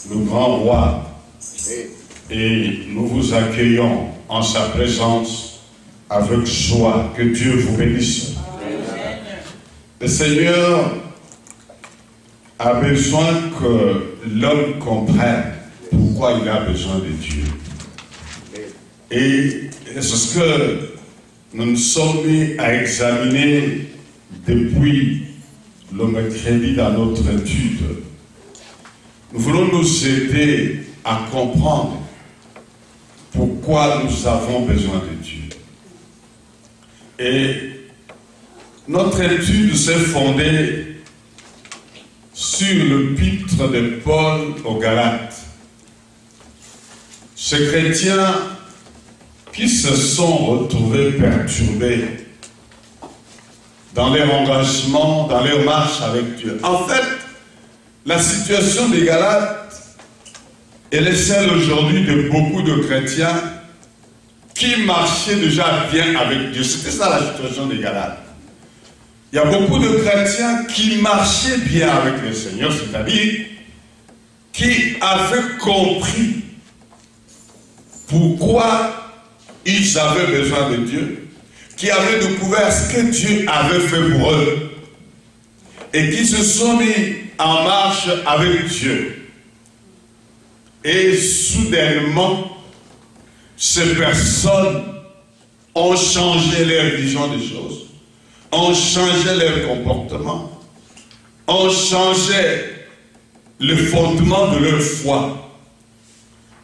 le grand roi, et nous vous accueillons en sa présence avec joie. Que Dieu vous bénisse. Le Seigneur a besoin que l'homme comprenne pourquoi il a besoin de Dieu. Et c'est ce que nous nous sommes mis à examiner depuis le mercredi dans notre étude. Nous voulons nous aider à comprendre pourquoi nous avons besoin de Dieu. Et notre étude s'est fondée sur l'épître de Paul aux Galates. Ces chrétiens qui se sont retrouvés perturbés dans leur engagement, dans leur marche avec Dieu. En fait, la situation des Galates, elle est celle aujourd'hui de beaucoup de chrétiens qui marchaient déjà bien avec Dieu. C'était ça la situation des Galates. Il y a beaucoup de chrétiens qui marchaient bien avec le Seigneur, c'est-à-dire qui avaient compris pourquoi ils avaient besoin de Dieu, qui avaient découvert ce que Dieu avait fait pour eux et qui se sont mis en marche avec Dieu. Et soudainement, ces personnes ont changé leur vision des choses, ont changé leur comportement, ont changé le fondement de leur foi.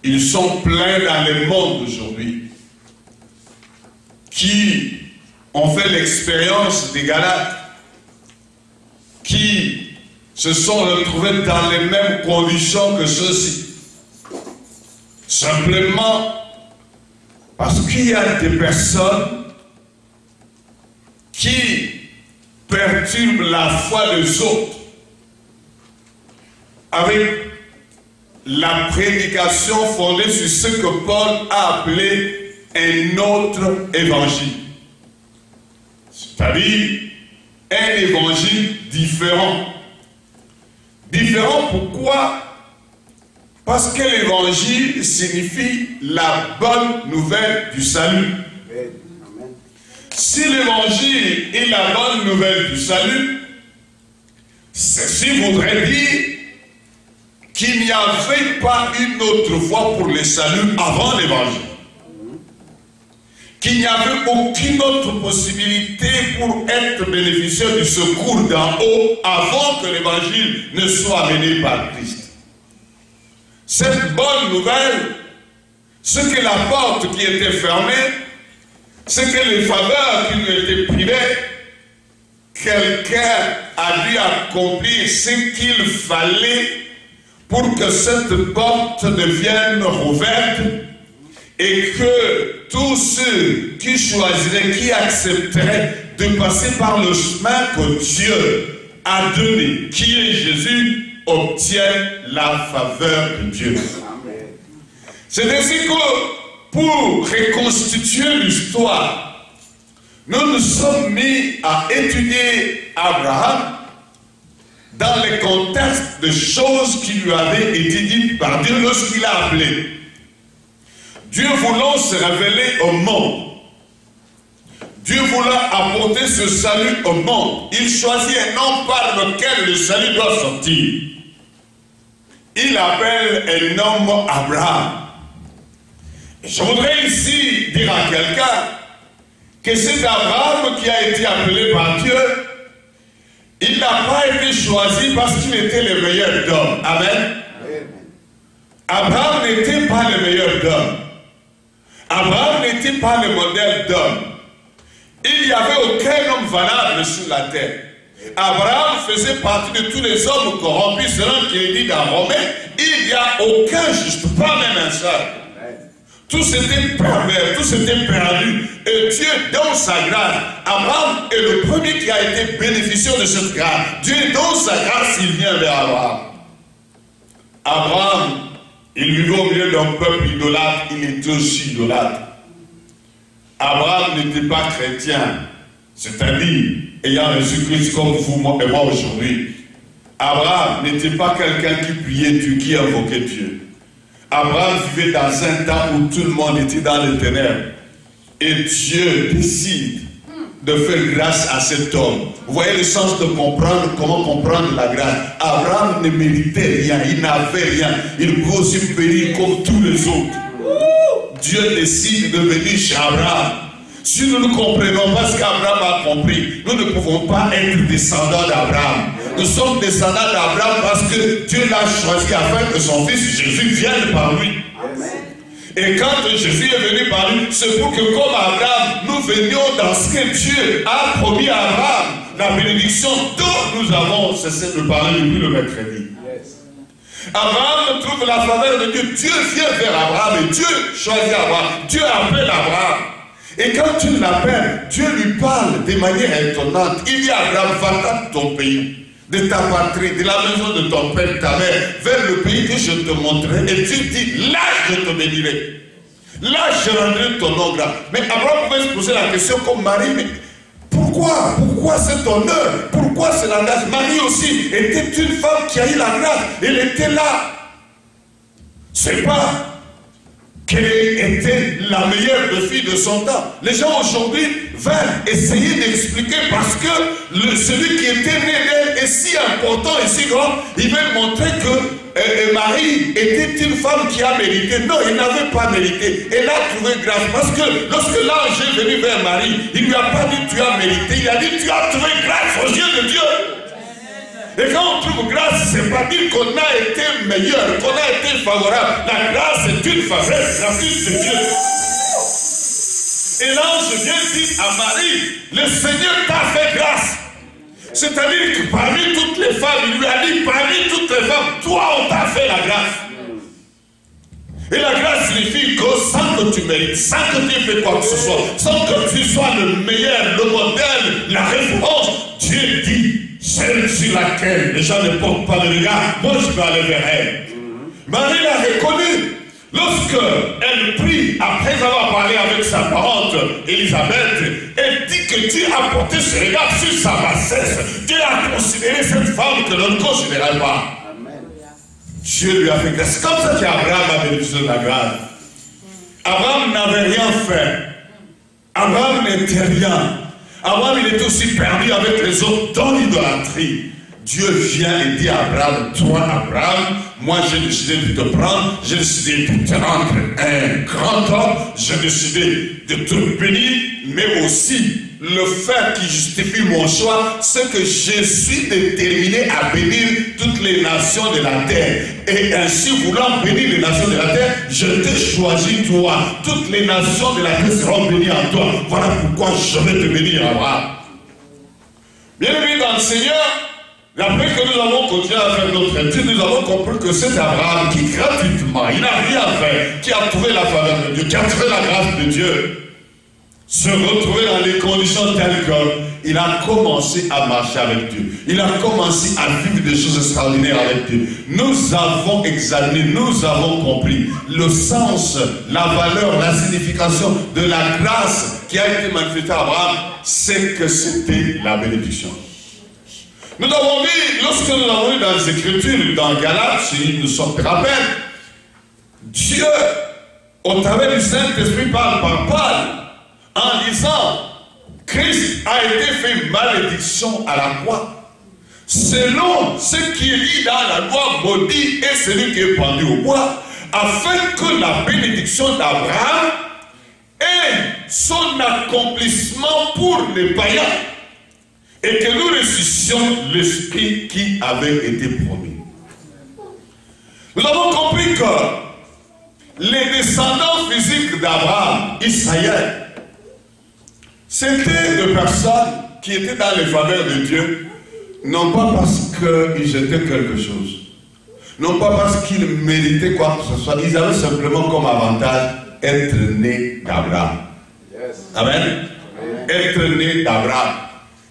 Ils sont pleins dans le monde aujourd'hui qui ont fait l'expérience des Galates, qui se sont retrouvés dans les mêmes conditions que ceux-ci. Simplement parce qu'il y a des personnes qui perturbent la foi des autres avec la prédication fondée sur ce que Paul a appelé un autre évangile. C'est-à-dire un évangile différent. Différent pourquoi? Parce que l'évangile signifie la bonne nouvelle du salut. Si l'évangile est la bonne nouvelle du salut, ceci voudrait dire qu'il n'y avait pas une autre voie pour le salut avant l'évangile. Qu'il n'y avait aucune autre possibilité pour être bénéficiaire du secours d'en haut avant que l'évangile ne soit amené par Christ. Cette bonne nouvelle, c'est que la porte qui était fermée, c'est que les faveurs qui nous étaient privées, quelqu'un a dû accomplir ce qu'il fallait pour que cette porte devienne rouverte et que tous ceux qui choisiraient, qui accepteraient de passer par le chemin que Dieu a donné, qui est Jésus, obtiennent la faveur de Dieu. C'est ainsi que pour reconstituer l'histoire, nous nous sommes mis à étudier Abraham dans le contexte de choses qui lui avaient été dites par Dieu lorsqu'il a appelé. Dieu voulant se révéler au monde, Dieu voulant apporter ce salut au monde, il choisit un nom par lequel le salut doit sortir. Il appelle un homme Abraham. Je voudrais ici dire à quelqu'un que c'est Abraham qui a été appelé par Dieu. Il n'a pas été choisi parce qu'il était le meilleur d'hommes. Amen. Abraham n'était pas le meilleur d'hommes. Abraham n'était pas le modèle d'homme. Il n'y avait aucun homme valable sur la terre. Abraham faisait partie de tous les hommes corrompus, selon ce qui est dit dans Romains. Il n'y a aucun juste, pas même un seul. Tous étaient pervers, tous étaient perdus. Et Dieu, dans sa grâce, Abraham est le premier qui a été bénéficiaire de cette grâce. Dieu, dans sa grâce, il vient vers Abraham. Abraham, il vivait au milieu d'un peuple idolâtre, il était aussi idolâtre. Abraham n'était pas chrétien, c'est-à-dire ayant Jésus-Christ comme vous et moi aujourd'hui. Abraham n'était pas quelqu'un qui priait Dieu, qui invoquait Dieu. Abraham vivait dans un temps où tout le monde était dans les ténèbres. Et Dieu décide de faire grâce à cet homme. Vous voyez le sens de comprendre, comment comprendre la grâce. Abraham ne méritait rien, il n'avait rien. Il pouvait aussi périr comme tous les autres. Dieu décide de venir chez Abraham. Si nous ne comprenons pas ce qu'Abraham a compris, nous ne pouvons pas être descendants d'Abraham. Nous sommes descendants d'Abraham parce que Dieu l'a choisi afin que son fils Jésus vienne par lui. Amen. Et quand Jésus est venu par lui, c'est pour que comme Abraham, nous venions dans ce que Dieu a promis à Abraham, la bénédiction dont nous avons cessé de parler depuis le mercredi. Abraham trouve la faveur de Dieu. Dieu vient vers Abraham et Dieu choisit Abraham. Dieu appelle Abraham. Et quand tu l'appelles, Dieu lui parle de manière étonnante. Il dit à Abraham, va-t'en de ton pays, de ta patrie, de la maison de ton père, de ta mère, vers le pays que je te montrerai. Et Dieu dit, là je te bénirai. Là je rendrai ton nom grand. Mais Abraham pouvait se poser la question comme Marie, mais pourquoi? Pourquoi cet honneur? Pourquoi c'est la grâce? Marie aussi était une femme qui a eu la grâce. Elle était là. C'est pas qu'elle était la meilleure de fille de son temps. Les gens aujourd'hui veulent essayer d'expliquer parce que celui qui était né d'elle est si important et si grand, ils veulent montrer que Marie était une femme qui a mérité. Non, elle n'avait pas mérité. Elle a trouvé grâce parce que lorsque l'ange est venu vers Marie, il ne lui a pas dit tu as mérité, il a dit tu as trouvé grâce aux yeux de Dieu. Et quand on trouve grâce, c'est pas dire qu'on a été meilleur, qu'on a été favorable. La grâce est une faveur gratuite de Dieu. Et l'ange vient dire à Marie, le Seigneur t'a fait grâce. C'est-à-dire que parmi toutes les femmes, il lui a dit, parmi toutes les femmes, toi on t'a fait la grâce. Et la grâce signifie que sans que tu mérites, sans que tu aies fait quoi que ce soit, sans que tu sois le meilleur, le modèle, la référence, Dieu dit, celle sur laquelle les gens ne portent pas le regard, moi je vais aller vers elle. Marie l'a reconnu. Lorsqu'elle prie, après avoir parlé avec sa parente Élisabeth, elle dit que Dieu a porté ce regard sur sa bassesse. Dieu a considéré cette femme que l'on ne considérait pas. Amen. Dieu lui a fait grâce. C'est comme ça qu'Abraham a bénéficié de la grâce. Abraham n'avait rien fait. Abraham n'était rien. Abraham, il était aussi perdu avec les autres dans l'idolâtrie. Dieu vient et dit à Abraham, toi Abraham, moi j'ai décidé de te prendre, j'ai décidé de te rendre un grand homme, j'ai décidé de te bénir, mais aussi le fait qui justifie mon choix, c'est que je suis déterminé à bénir toutes les nations de la terre. Et ainsi voulant bénir les nations de la terre, je t'ai choisi toi. Toutes les nations de la terre seront bénies en toi. Voilà pourquoi je vais te bénir, Abraham. Bien aimé dans le Seigneur, après que nous avons continué à faire notre étude, nous avons compris que c'est Abraham qui gratuitement, il n'a rien fait, qui a trouvé la faveur de Dieu, qui a trouvé la grâce de Dieu, se retrouver dans les conditions telles qu'il a commencé à marcher avec Dieu. Il a commencé à vivre des choses extraordinaires avec Dieu. Nous avons examiné, nous avons compris le sens, la valeur, la signification de la grâce qui a été manifestée à Abraham, c'est que c'était la bénédiction. Nous avons vu, lorsque nous avons lu dans les Écritures, dans Galates, si nous sommes rappelés, Dieu, au travers du Saint-Esprit, parle par Paul, en disant, Christ a été fait malédiction à la croix. Selon ce qui est dit dans la loi, maudit est celui qui est pendu au bois, afin que la bénédiction d'Abraham ait son accomplissement pour les païens. Et que nous ressuscitions l'esprit qui avait été promis. Nous avons compris que les descendants physiques d'Abraham, Israël, c'était des personnes qui étaient dans les faveurs de Dieu, non pas parce qu'ils étaient quelque chose, non pas parce qu'ils méritaient quoi que ce soit, ils avaient simplement comme avantage être nés d'Abraham. Yes. Amen. Être nés d'Abraham.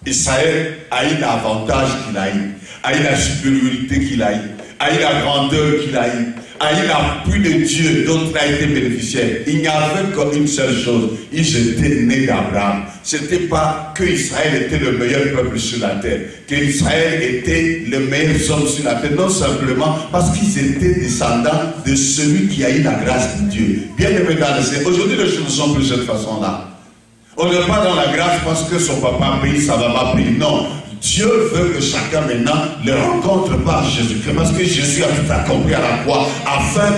Israël a eu l'avantage qu'il a eu, a eu la supériorité qu'il a eu, a eu la grandeur qu'il a eu, a eu l'appui de Dieu dont il a été bénéficiaire. Il n'y avait qu'une seule chose, ils étaient nés d'Abraham. ce n'était pas que Israël était le meilleur peuple sur la terre, que Israël était le meilleur homme sur la terre, non simplement parce qu'ils étaient descendants de celui qui a eu la grâce de Dieu. Bien aimé dans le Seigneur, aujourd'hui les choses ne sont plus de cette façon-là. On n'est pas dans la grâce parce que son papa a payé, sa maman a payé. Non, Dieu veut que chacun maintenant le rencontre par Jésus-Christ, parce que Jésus a tout accompli à la croix, afin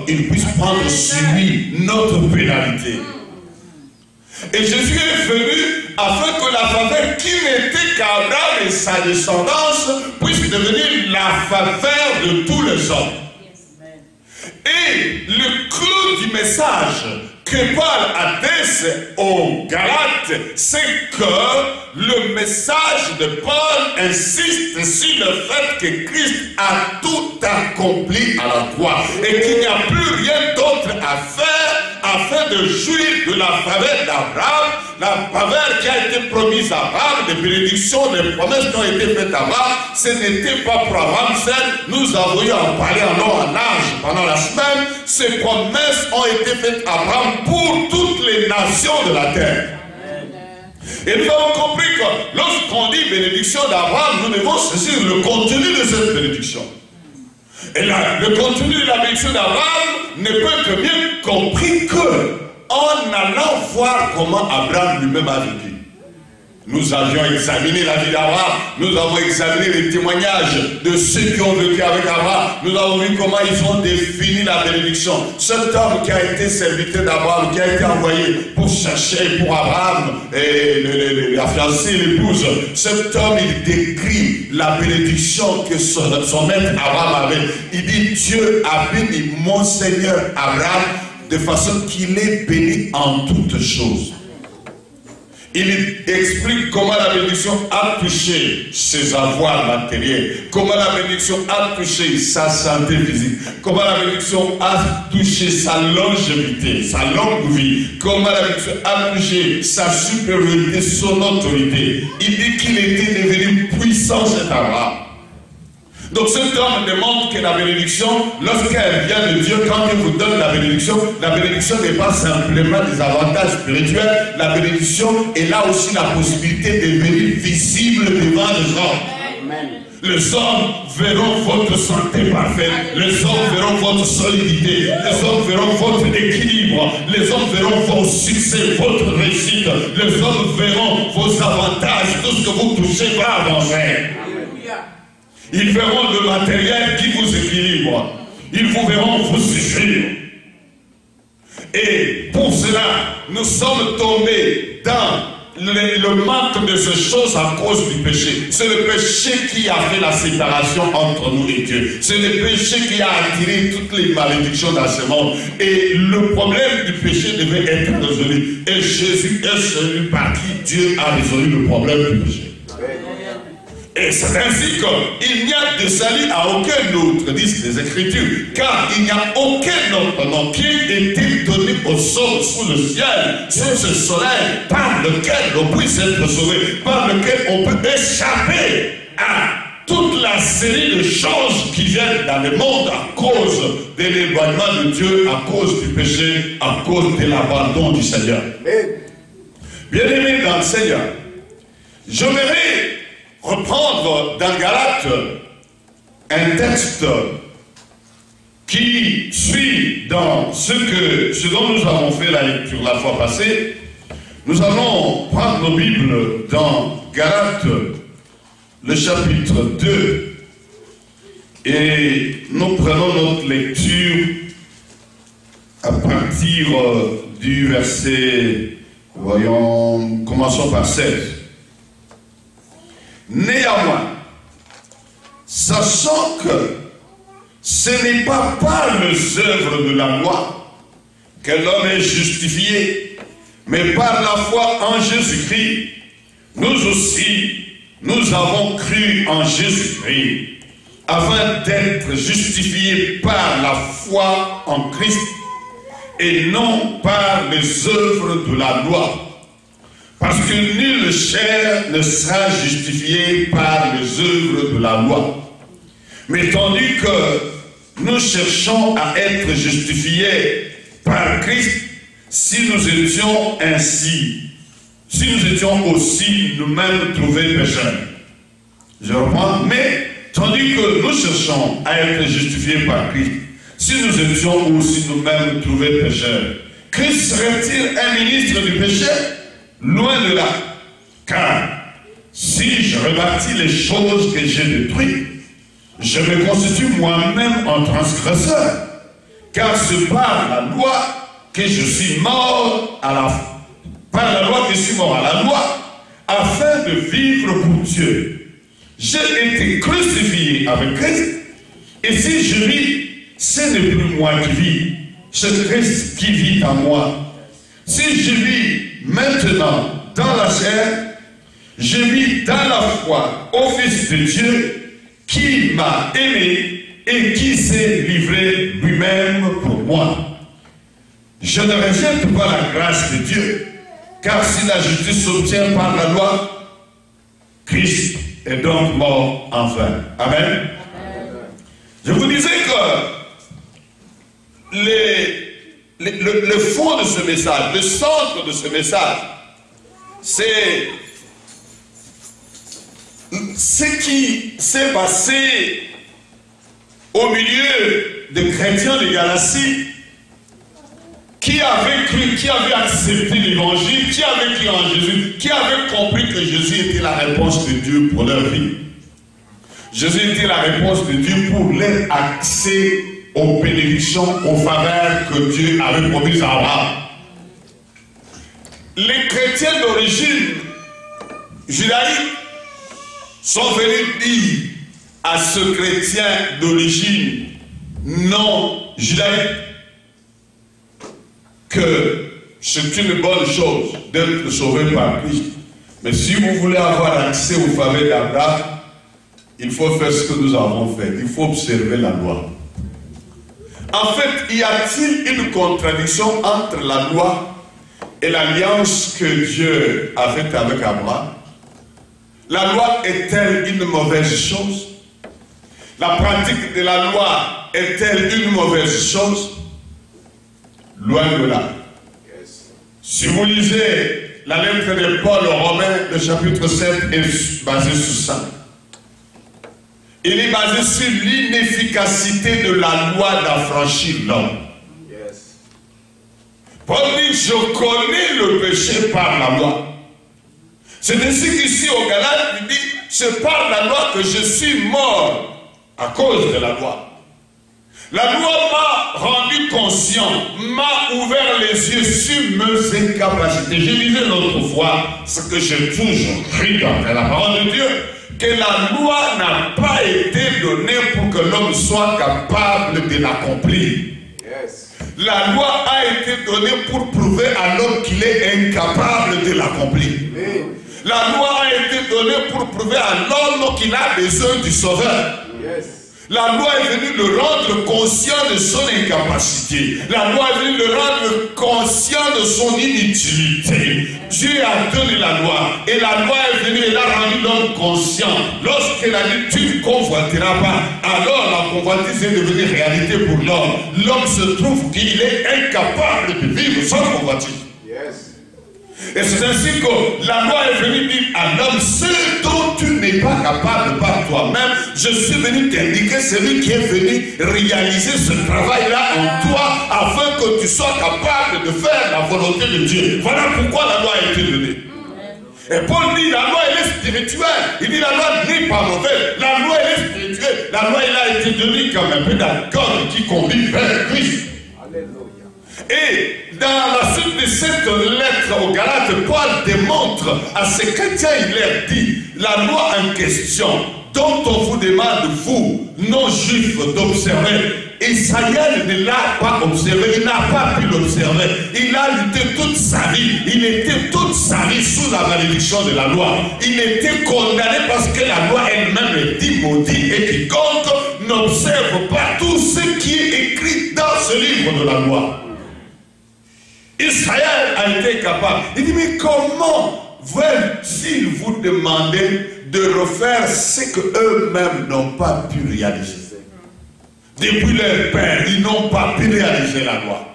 qu'il puisse prendre sur lui notre pénalité. Et Jésus est venu afin que la faveur qui n'était qu'Abraham et sa descendance puisse devenir la faveur de tous les hommes. Et le clou du message que Paul adresse aux Galates, c'est que le message de Paul insiste sur le fait que Christ a tout accompli à la croix et qu'il n'y a plus rien d'autre à faire afin de jouir de la faveur d'Abraham, la faveur qui a été promise à Abraham, les bénédictions, les promesses qui ont été faites à Abraham. Ce n'était pas pour Abraham seul. Nous avons eu en parler en long en large pendant la semaine. Ces promesses ont été faites à Abraham pour toutes les nations de la terre. Et nous avons compris que lorsqu'on dit bénédiction d'Abraham, nous devons saisir le contenu de cette bénédiction. Et là, le contenu de la bénédiction d'Abraham ne peut être bien compris que en allant voir comment Abraham lui-même a vécu. Nous avions examiné la vie d'Abraham, nous avons examiné les témoignages de ceux qui ont vécu avec Abraham, nous avons vu comment ils ont défini la bénédiction. Cet homme qui a été serviteur d'Abraham, qui a été envoyé pour chercher pour Abraham et la fiancée, l'épouse, cet homme, il décrit la bénédiction que son maître Abraham avait. Il dit, Dieu a béni mon Seigneur Abraham de façon qu'il est béni en toutes choses. Il explique comment la bénédiction a touché ses avoirs matériels, comment la bénédiction a touché sa santé physique, comment la bénédiction a touché sa longévité, sa longue vie, comment la bénédiction a touché sa supériorité, son autorité. Il dit qu'il était devenu puissant cet Abraham. Donc cet homme demande que la bénédiction, lorsqu'elle vient de Dieu, quand il vous donne la bénédiction n'est pas simplement des avantages spirituels. La bénédiction est là aussi la possibilité de devenir visible devant les hommes. Amen. Les hommes verront votre santé parfaite, les hommes verront votre solidité, les hommes verront votre équilibre, les hommes verront vos succès, votre réussite, les hommes verront vos avantages, tout ce que vous touchez va avancer. Ils verront le matériel qui vous équilibre. Ils vous verront vous suffire. Et pour cela, nous sommes tombés dans le manque de ces choses à cause du péché. C'est le péché qui a fait la séparation entre nous et Dieu. C'est le péché qui a attiré toutes les malédictions dans ce monde. Et le problème du péché devait être résolu. Et Jésus est celui par qui Dieu a résolu le problème du péché. Et c'est ainsi qu'il n'y a de salut à aucun autre, disent les Écritures, car il n'y a aucun autre nom qui ait été donné aux hommes sous le ciel, sous ce soleil, par lequel on puisse être sauvé, par lequel on peut échapper à toute la série de choses qui viennent dans le monde à cause de l'éloignement de Dieu, à cause du péché, à cause de l'abandon du Seigneur. Bien-aimés dans le Seigneur, j'aimerais reprendre dans Galates un texte qui suit dans ce dont nous avons fait la lecture la fois passée. Nous allons prendre nos Bibles dans Galates, le chapitre 2, et nous prenons notre lecture à partir du verset, voyons, commençons par 16. Néanmoins, sachant que ce n'est pas par les œuvres de la loi que l'homme est justifié, mais par la foi en Jésus-Christ, nous aussi, nous avons cru en Jésus-Christ, afin d'être justifiés par la foi en Christ, et non par les œuvres de la loi. Parce que nulle chair ne sera justifiée par les œuvres de la loi. Mais tandis que nous cherchons à être justifiés par Christ, si nous étions ainsi si nous étions aussi nous-mêmes trouvés pécheurs. Je reprends, mais tandis que nous cherchons à être justifiés par Christ, si nous étions aussi nous-mêmes trouvés pécheurs, Christ serait-il un ministre du péché? Loin de là. Car si je rebâtis les choses que j'ai détruites, je me constitue moi-même en transgresseur. Car c'est par la loi que je suis mort par la loi que je suis mort à la loi, afin de vivre pour Dieu. J'ai été crucifié avec Christ, et si je vis, ce n'est plus moi qui vis, c'est Christ qui vit en moi. Si je vis maintenant dans la chair, je vis dans la foi au Fils de Dieu qui m'a aimé et qui s'est livré lui-même pour moi. Je ne rejette pas la grâce de Dieu, car si la justice s'obtient par la loi, Christ est donc mort en vain. Amen. Je vous disais que le fond de ce message, le centre de ce message, c'est ce qui s'est passé au milieu des chrétiens de Galatie qui avaient cru, qui avaient accepté l'évangile, qui avaient cru en Jésus, qui avaient compris que Jésus était la réponse de Dieu pour leur vie. Jésus était la réponse de Dieu pour leur accès aux bénédictions, aux faveurs que Dieu avait promises à Abraham. Les chrétiens d'origine judaïque sont venus dire à ce chrétien d'origine non judaïque que c'est une bonne chose d'être sauvé par Christ. Mais si vous voulez avoir accès aux faveurs d'Abraham, il faut faire ce que nous avons fait. Il faut observer la loi. En fait, y a-t-il une contradiction entre la loi et l'alliance que Dieu a faite avec Abraham? La loi est-elle une mauvaise chose? La pratique de la loi est-elle une mauvaise chose? Loin de là. Si vous lisez la lettre de Paul aux Romains, le chapitre 7 est basé sur ça. Il est basé sur l'inefficacité de la loi d'affranchir l'homme. Paul dit, je connais le péché par la loi. C'est ainsi qu'ici au Galates, il dit, c'est par la loi que je suis mort à cause de la loi. La loi m'a rendu conscient, m'a ouvert les yeux sur mes incapacités. Je disais l'autre fois, ce que j'ai toujours cru dans la parole de Dieu, que la loi n'a pas été donnée pour que l'homme soit capable de l'accomplir. La loi a été donnée pour prouver à l'homme qu'il est incapable de l'accomplir. La loi a été donnée pour prouver à l'homme qu'il a besoin du Sauveur. La loi est venue le rendre conscient de son incapacité. La loi est venue le rendre conscient de son inutilité. Dieu a donné la loi. Et la loi est venue et l'a rendu l'homme conscient. Lorsqu'elle a dit, tu ne convoiteras pas, alors la convoitise est devenue réalité pour l'homme. L'homme se trouve qu'il est incapable de vivre sans convoitise. Et c'est ainsi que la loi est venue dire à l'homme, ce dont tu n'es pas capable par toi-même, je suis venu t'indiquer celui qui est venu réaliser ce travail-là en toi, afin que tu sois capable de faire la volonté de Dieu. Voilà pourquoi la loi a été donnée. Et Paul dit, la loi elle est spirituelle. Il dit, la loi n'est pas mauvaise. La loi elle est spirituelle. La loi elle a été donnée comme un peu d'alcool qui conduit vers Christ. Et dans la suite de cette lettre aux Galates, Paul démontre à ces chrétiens, il leur dit, la loi en question, dont on vous demande, vous, non-juifs, d'observer, Israël ne l'a pas observé, il n'a pas pu l'observer. Il a lutté toute sa vie, il était toute sa vie sous la malédiction de la loi. Il était condamné parce que la loi elle-même est dit maudit et quiconque n'observe pas tout ce qui est écrit dans ce livre de la loi. Israël a été capable. Il dit, mais comment veulent-ils vous demander de refaire ce qu'eux-mêmes n'ont pas pu réaliser? Depuis leur père, ils n'ont pas pu réaliser la loi.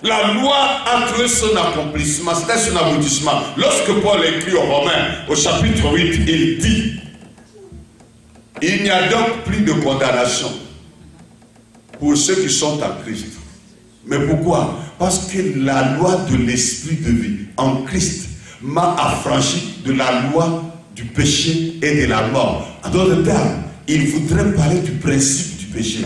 La loi a trouvé son accomplissement, c'était son aboutissement. Lorsque Paul écrit aux Romains, au chapitre 8, il dit, il n'y a donc plus de condamnation pour ceux qui sont en Christ. Mais pourquoi? Parce que la loi de l'esprit de vie en Christ m'a affranchi de la loi du péché et de la mort. En d'autres termes, il voudrait parler du principe du péché.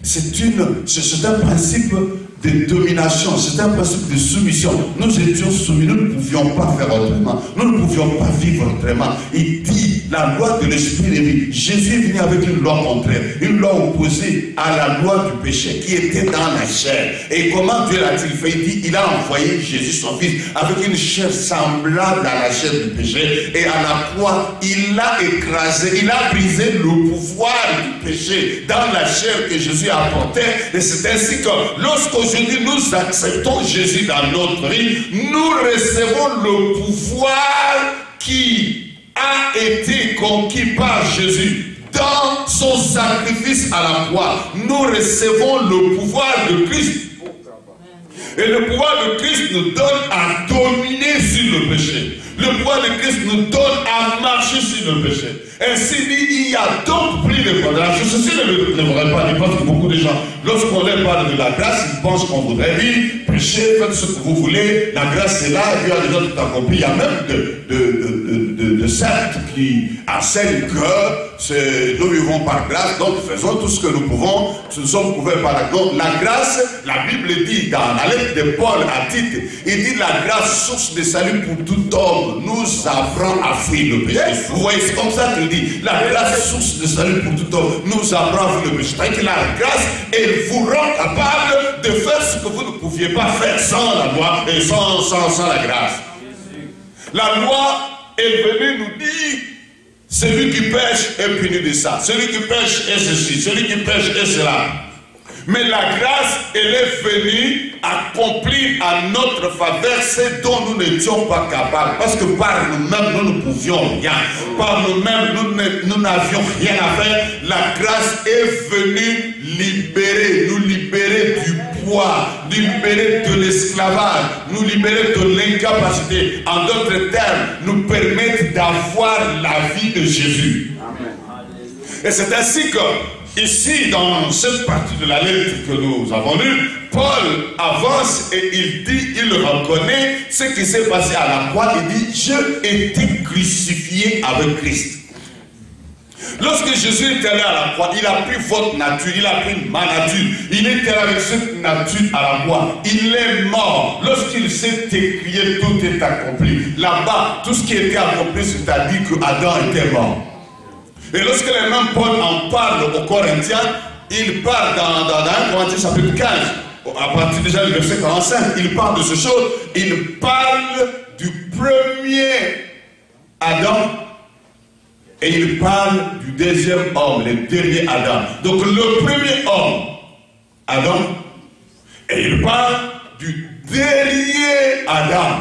C'est un principe de domination, c'est un principe de soumission. Nous étions soumis, nous ne pouvions pas faire autrement, nous ne pouvions pas vivre autrement. Il dit la loi de l'esprit de vie. Jésus est venu avec une loi contraire, une loi opposée à la loi du péché qui était dans la chair. Et comment Dieu l'a-t-il fait? Il dit, il a envoyé Jésus son fils avec une chair semblable à la chair du péché, et à la croix il l'a écrasé, il a brisé le pouvoir du péché dans la chair que Jésus a apporté. Et c'est ainsi que lorsqu'aujourd'hui nous acceptons Jésus dans notre vie, nous recevons le pouvoir qui a été conquis par Jésus dans son sacrifice à la croix. Nous recevons le pouvoir de Christ. Et le pouvoir de Christ nous donne à dominer sur le péché. Le pouvoir de Christ nous donne à marcher sur le péché. Ainsi dit, il y a donc plus de condamnation. Ceci ne voudrait pas dire, parce que beaucoup de gens, lorsqu'on leur parle de la grâce, ils pensent qu'on voudrait dire, péchez, faites ce que vous voulez, la grâce est là, Dieu a déjà tout accompli. Il y a même de sectes qui enseignent que nous vivons par grâce, donc faisons tout ce que nous pouvons, nous sommes couverts par la grâce. La grâce, la Bible dit dans la lettre de Paul à Tite, il dit la grâce, source de salut pour tout homme, nous apprend à fuir le péché. Vous voyez, c'est comme ça qu'il dit, la grâce, source de salut pour tout homme, nous apprend à fuir le péché. C'est-à-dire que la grâce, elle vous rend capable de faire ce que vous ne pouviez pas faire sans la loi et sans la grâce. La loi est venue nous dire, celui qui pêche est puni de ça, celui qui pêche est ceci, celui qui pêche est cela. Mais la grâce, elle est venue accomplir à notre faveur ce dont nous n'étions pas capables. Parce que par nous-mêmes, nous ne pouvions rien. Par nous-mêmes, nous n'avions rien à faire. La grâce est venue nous libérer du poids, nous libérer de l'esclavage, nous libérer de l'incapacité. En d'autres termes, nous permettre d'avoir la vie de Jésus. Et c'est ainsi que ici, dans cette partie de la lettre que nous avons lue, Paul avance et il dit, il reconnaît ce qui s'est passé à la croix. Il dit, j'ai été crucifié avec Christ. Lorsque Jésus est allé à la croix, il a pris votre nature, il a pris ma nature. Il est allé avec cette nature à la croix. Il est mort. Lorsqu'il s'est écrié, tout est accompli. Là-bas, tout ce qui était accompli, c'est-à-dire que Adam était mort. Et lorsque les mêmes Paul en parle aux Corinthiens, il parle dans 1 Corinthiens chapitre 15, à partir déjà du verset 45, il parle de ce chose, il parle du premier Adam et il parle du deuxième homme, le dernier Adam. Donc le premier homme, Adam, et il parle du dernier Adam.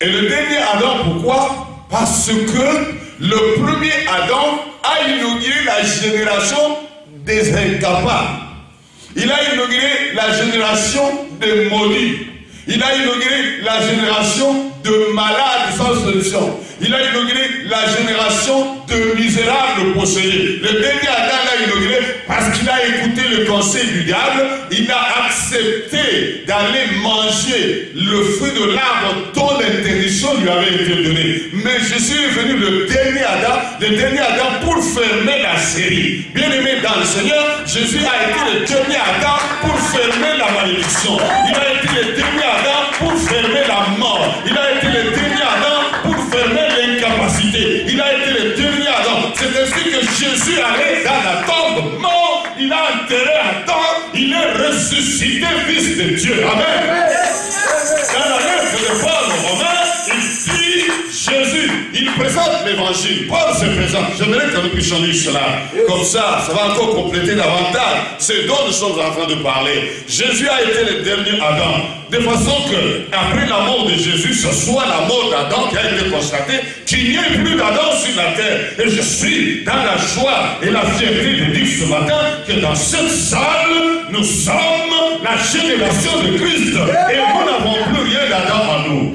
Et le dernier Adam, pourquoi? Parce que le premier Adam a inauguré la génération des incapables. Il a inauguré la génération des maudits. Il a inauguré la génération de malades sans solution. Il a inauguré la génération de misérables possédés. Le dernier Adam l'a inauguré parce qu'il a écouté le conseil du diable. Il a accepté d'aller manger le fruit de l'arbre dont l'interdiction lui avait été donnée. Mais Jésus est venu le dernier Adam pour fermer la série. Bien aimé dans le Seigneur, Jésus a été le dernier Adam pour fermer la malédiction. Il a été le dernier Adam pour fermer la mort. Il a été le dernier Adam pour fermer l'incapacité. Il a été le dernier Adam. C'est ainsi que Jésus allait dans la tombe mort. Il a enterré Adam. Il est ressuscité fils de Dieu. Amen. Dans la lettre de Paul aux Romains, il dit Jésus. Il présente l'évangile. Paul se présente. J'aimerais que nous puissions lire cela. Comme ça va encore compléter davantage ce dont nous sommes en train de parler. Jésus a été le dernier Adam. De façon que, après la mort de Jésus, ce soit la mort d'Adam qui a été constatée, qu'il n'y ait plus d'Adam sur la terre. Et je suis dans la joie et la fierté de dire ce matin que dans cette salle, nous sommes la génération de Christ. Et nous n'avons plus rien d'Adam en nous.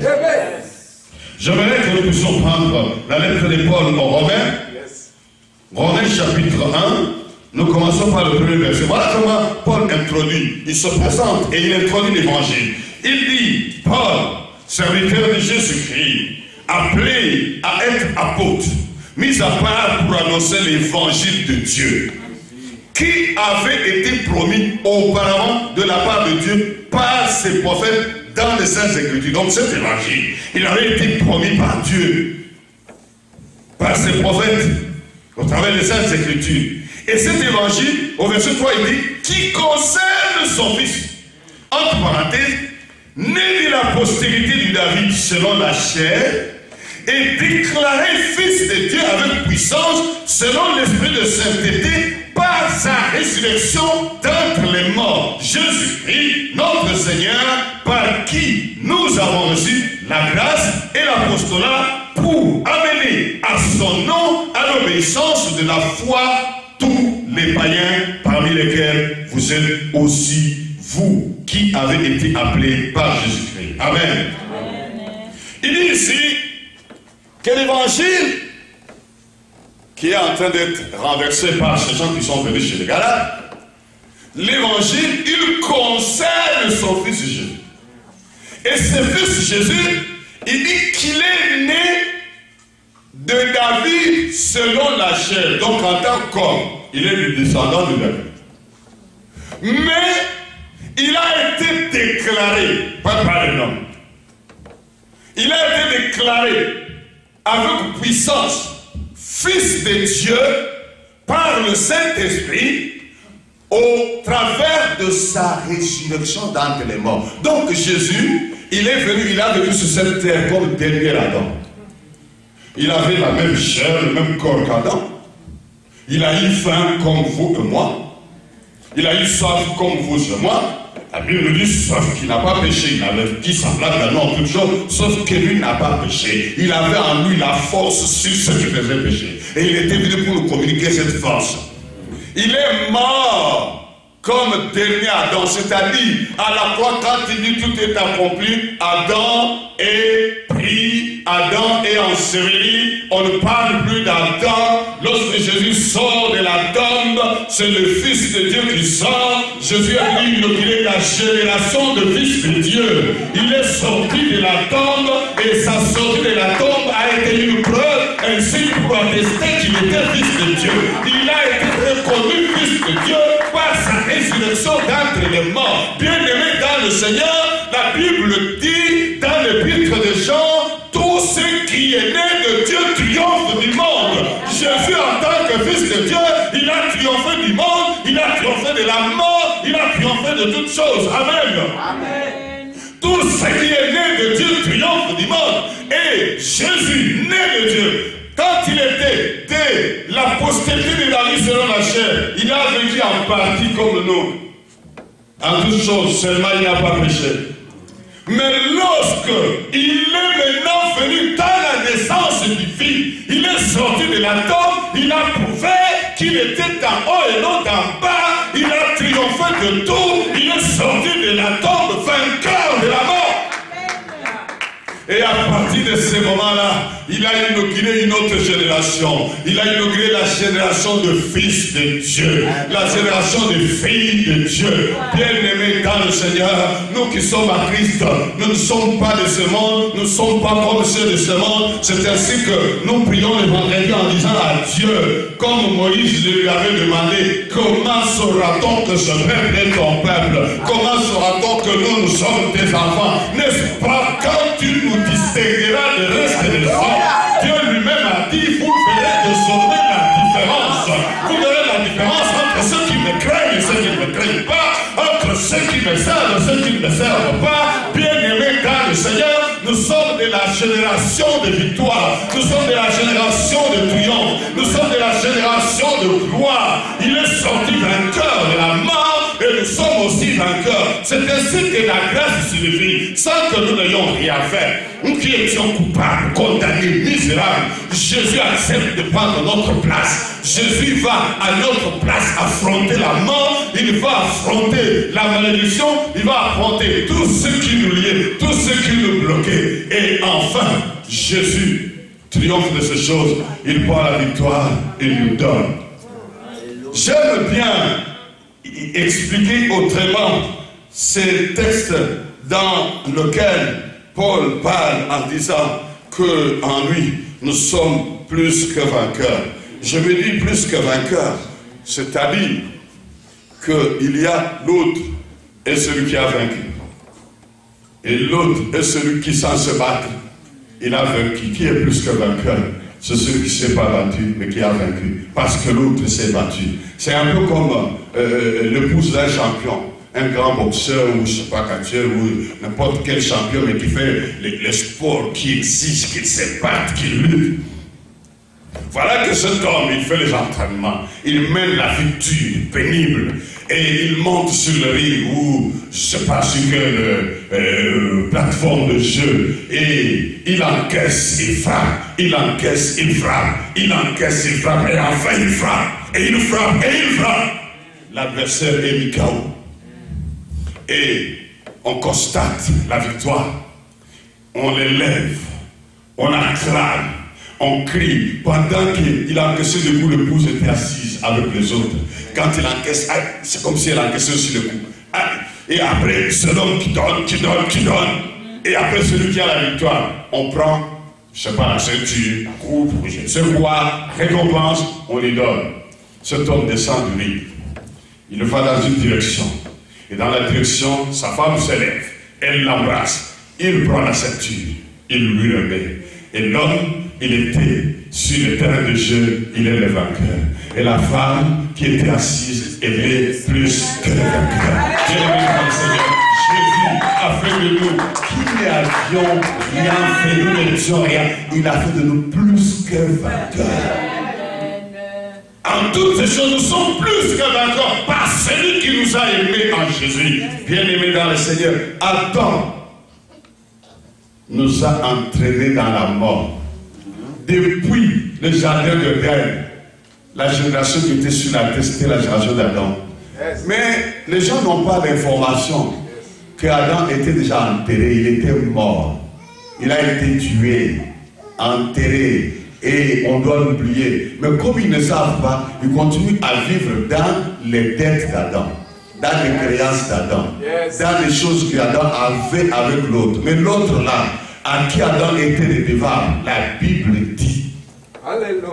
J'aimerais que nous puissions prendre la lettre de Paul aux Romains. Romains chapitre 1. Nous commençons par le premier verset. Voilà comment Paul introduit. Il se présente et il introduit l'évangile. Il dit, Paul, serviteur de Jésus-Christ, appelé à être apôtre, mis à part pour annoncer l'évangile de Dieu, qui avait été promis auparavant de la part de Dieu par ses prophètes dans les Saintes Écritures. Donc cet évangile, il avait été promis par Dieu, par ses prophètes, au travers des Saintes Écritures. Et cet évangile, au verset 3, il dit, qui concerne son fils, entre parenthèses, né de la postérité de David selon la chair, et déclaré fils de Dieu avec puissance, selon l'esprit de sainteté, par sa résurrection d'entre les morts, Jésus-Christ, notre Seigneur, par qui nous avons reçu la grâce et l'apostolat pour amener à son nom, à l'obéissance de la foi, tous les païens, parmi lesquels vous êtes aussi vous qui avez été appelés par Jésus-Christ. Amen. Il dit ici que l'évangile qui est en train d'être renversé par ces gens qui sont venus chez les Galates, l'évangile, il concerne son fils Jésus. Et ce fils Jésus, il dit qu'il est né de David selon la chair, donc en tant qu'homme, il est le descendant de David. Mais il a été déclaré, pas par un homme, il a été déclaré avec puissance fils de Dieu par le Saint-Esprit au travers de sa résurrection d'entre les morts. Donc Jésus, il est venu, il a vécu sur cette terre comme dernier Adam. Il avait la même chair, le même corps qu'Adam. Il a eu faim comme vous et moi. Il a eu soif comme vous et moi. La Bible nous dit, sauf qu'il n'a pas péché. Il avait dit semblable à nous en toutes choses, sauf que lui n'a pas péché. Il avait en lui la force sur ce qui faisait pécher. Et il était venu pour nous communiquer cette force. Il est mort comme dernier Adam, c'est-à-dire à la croix, quand il dit tout est accompli, Adam est pris, Adam est enseveli, on ne parle plus d'Adam. Lorsque Jésus sort de la tombe, c'est le Fils de Dieu qui sort. Jésus est venu inaugurer la génération de Fils de Dieu. Il est sorti de la tombe et sa sortie de la tombe a été une preuve, ainsi pour attester qu'il était Fils de Dieu. Il a été reconnu Fils de Dieu par sa résurrection d'entre les morts. Bien-aimé dans le Seigneur, la Bible dit dans l'épître de Jean, tout ce qui est né de Dieu triomphe du monde. Jésus en tant que Fils de Dieu, il a triomphé du monde, il a triomphé de la mort, il a triomphé de toutes choses. Amen. Amen. Tout ce qui est né de Dieu triomphe du monde. Et Jésus, né de Dieu, quand il était de la postérité de David selon la chair, il a vécu en partie comme nous. En toutes choses, seulement il n'a pas péché. Mais lorsque il est maintenant venu dans la naissance du Fils, il est sorti de la tombe, il a prouvé qu'il était en haut et non en bas, il a triomphé de tout, il est sorti de la tombe vainqueur de la mort. Et à partir de ce moment-là, il a inauguré une autre génération. Il a inauguré la génération de fils de Dieu. La génération de filles de Dieu. Bien-aimés dans le Seigneur, nous qui sommes à Christ, nous ne sommes pas de ce monde, nous ne sommes pas comme ceux de ce monde. C'est ainsi que nous prions le vendredi en disant à Dieu, comme Moïse lui avait demandé, comment saura-t-on que ce peuple est ton peuple? Comment saura-t-on que nous sommes tes enfants? N'est-ce pas quand tu nous distingueras le reste des hommes? Dieu lui-même a dit, vous verrez désormais la différence. Vous verrez la différence entre ceux qui me craignent et ceux qui ne me craignent pas, entre ceux qui me servent et ceux qui ne me servent pas. Bien-aimés dans le Seigneur, nous sommes de la génération de victoire, nous sommes de la génération de triomphe, nous sommes de la génération de gloire. Il est sorti vainqueur de la mort et nous sommes aussi vainqueurs. C'est ainsi que la grâce suffit, sans que nous n'ayons rien fait. nous qui étions coupables, condamnés, misérables, Jésus accepte de prendre notre place. Jésus va à notre place affronter la mort, il va affronter la malédiction, il va affronter tout ce qui nous liait, tout ce qui nous bloquait. Et enfin, Jésus triomphe de ces choses, il prend la victoire et nous donne. J'aime bien expliquer autrement ces textes dans lesquels Paul parle en disant qu'en lui, nous sommes plus que vainqueurs. Je me dis plus que vainqueurs, c'est-à-dire qu'il y a l'autre et celui qui a vaincu. Et l'autre est celui qui, sans se battre, il a vaincu. Qui est plus que vainqueur? C'est celui qui ne s'est pas battu, mais qui a vaincu. Parce que l'autre s'est battu. C'est un peu comme l'épouse d'un champion. Un grand boxeur, ou je ne sais pas, catcheur, ou n'importe quel champion, mais qui fait les sports, qui exige qu'il se batte, qu'il lutte. Voilà que cet homme, il fait les entraînements. Il mène la vie dure, pénible. Et il monte sur le ring ou je ne sais pas sur quelle plateforme de jeu. Et il encaisse, il frappe. Il encaisse, il frappe. Il encaisse, il frappe. Et enfin il frappe. Et il frappe, et il frappe. L'adversaire est mis KO. Et on constate la victoire. On l'élève. On acclame. On crie. Pendant qu'il a encaissé le coup, l'épouse était assise avec les autres. Quand il encaisse, c'est comme si elle encaissait sur le coup. Et après, c'est l'homme qui donne, qui donne, qui donne. Et après, celui qui a la victoire, on prend, je ne sais pas, la ceinture, la coupe, je ne sais quoi, récompense, on lui donne. Cet homme descend du ring. Il va dans une direction. Et dans la direction, sa femme se lève. Elle l'embrasse. Il prend la ceinture. Il lui remet. Et l'homme, il était sur le terrain de jeu, il est le vainqueur. Et la femme qui était assise, elle est plus que le vainqueur. Jésus a fait de nous, qui n'avions rien fait, nous n'étions rien, il a fait de nous plus que vainqueurs. En toutes ces choses, nous sommes plus que vainqueurs par celui qui nous a aimés en Jésus. Bien-aimés dans le Seigneur, Adam nous a entraînés dans la mort. Depuis le jardin de Éden, la génération qui était sur la terre, c'était la génération d'Adam. Mais les gens n'ont pas d'information que Adam était déjà enterré, il était mort. Il a été tué, enterré, et on doit l'oublier. Mais comme ils ne savent pas, ils continuent à vivre dans les dettes d'Adam, dans les créances d'Adam, dans les choses qu'Adam avait avec l'autre. Mais l'autre là, à qui Adam était redevable, la Bible dit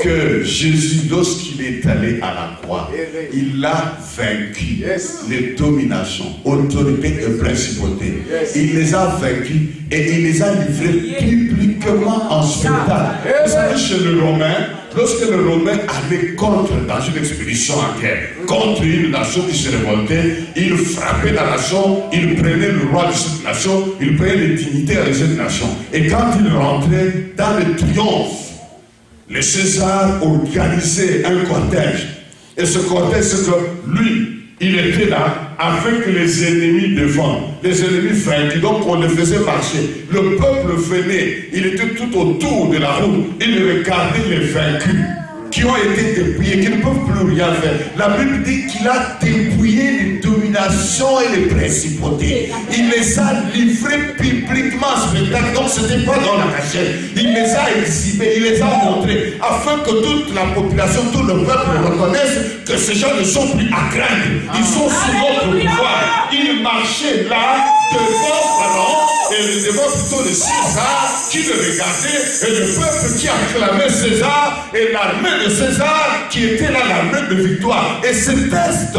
que Jésus, lorsqu'il est allé à la croix, il a vaincu les dominations, autorités et principautés. Il les a vaincus et il les a livrés publiquement en spectacle. Vous savez, chez le Romain, lorsque le Romain allait contre, dans une expédition en guerre, contre une nation qui se révoltait, il frappait la nation, il prenait le roi de cette nation, il prenait les dignitaires de cette nation. Et quand il rentrait dans le triomphe, les Césars organisaient un cortège. Et ce cortège, c'est que lui, il était là avec les ennemis devant, les ennemis vaincus. Donc on le faisait marcher. Le peuple venait, il était tout autour de la route. Il regardait les vaincus qui ont été dépouillés, qui ne peuvent plus rien faire. La Bible dit qu'il a dépouillé les dominations et les principautés. Il les a livrés publiquement en spectacle. Donc ce n'était pas dans la cachette. Il les a exhibés, il les a montrés, afin que toute la population, tout le peuple reconnaisse que ces gens ne sont plus à craindre. Ils sont sous notre pouvoir. Ils marchaient là devant Pharaon et devant plutôt le César qui le regardait, et le peuple qui acclamait César et l'armée de César qui était là, l'armée de victoire. Et ce test,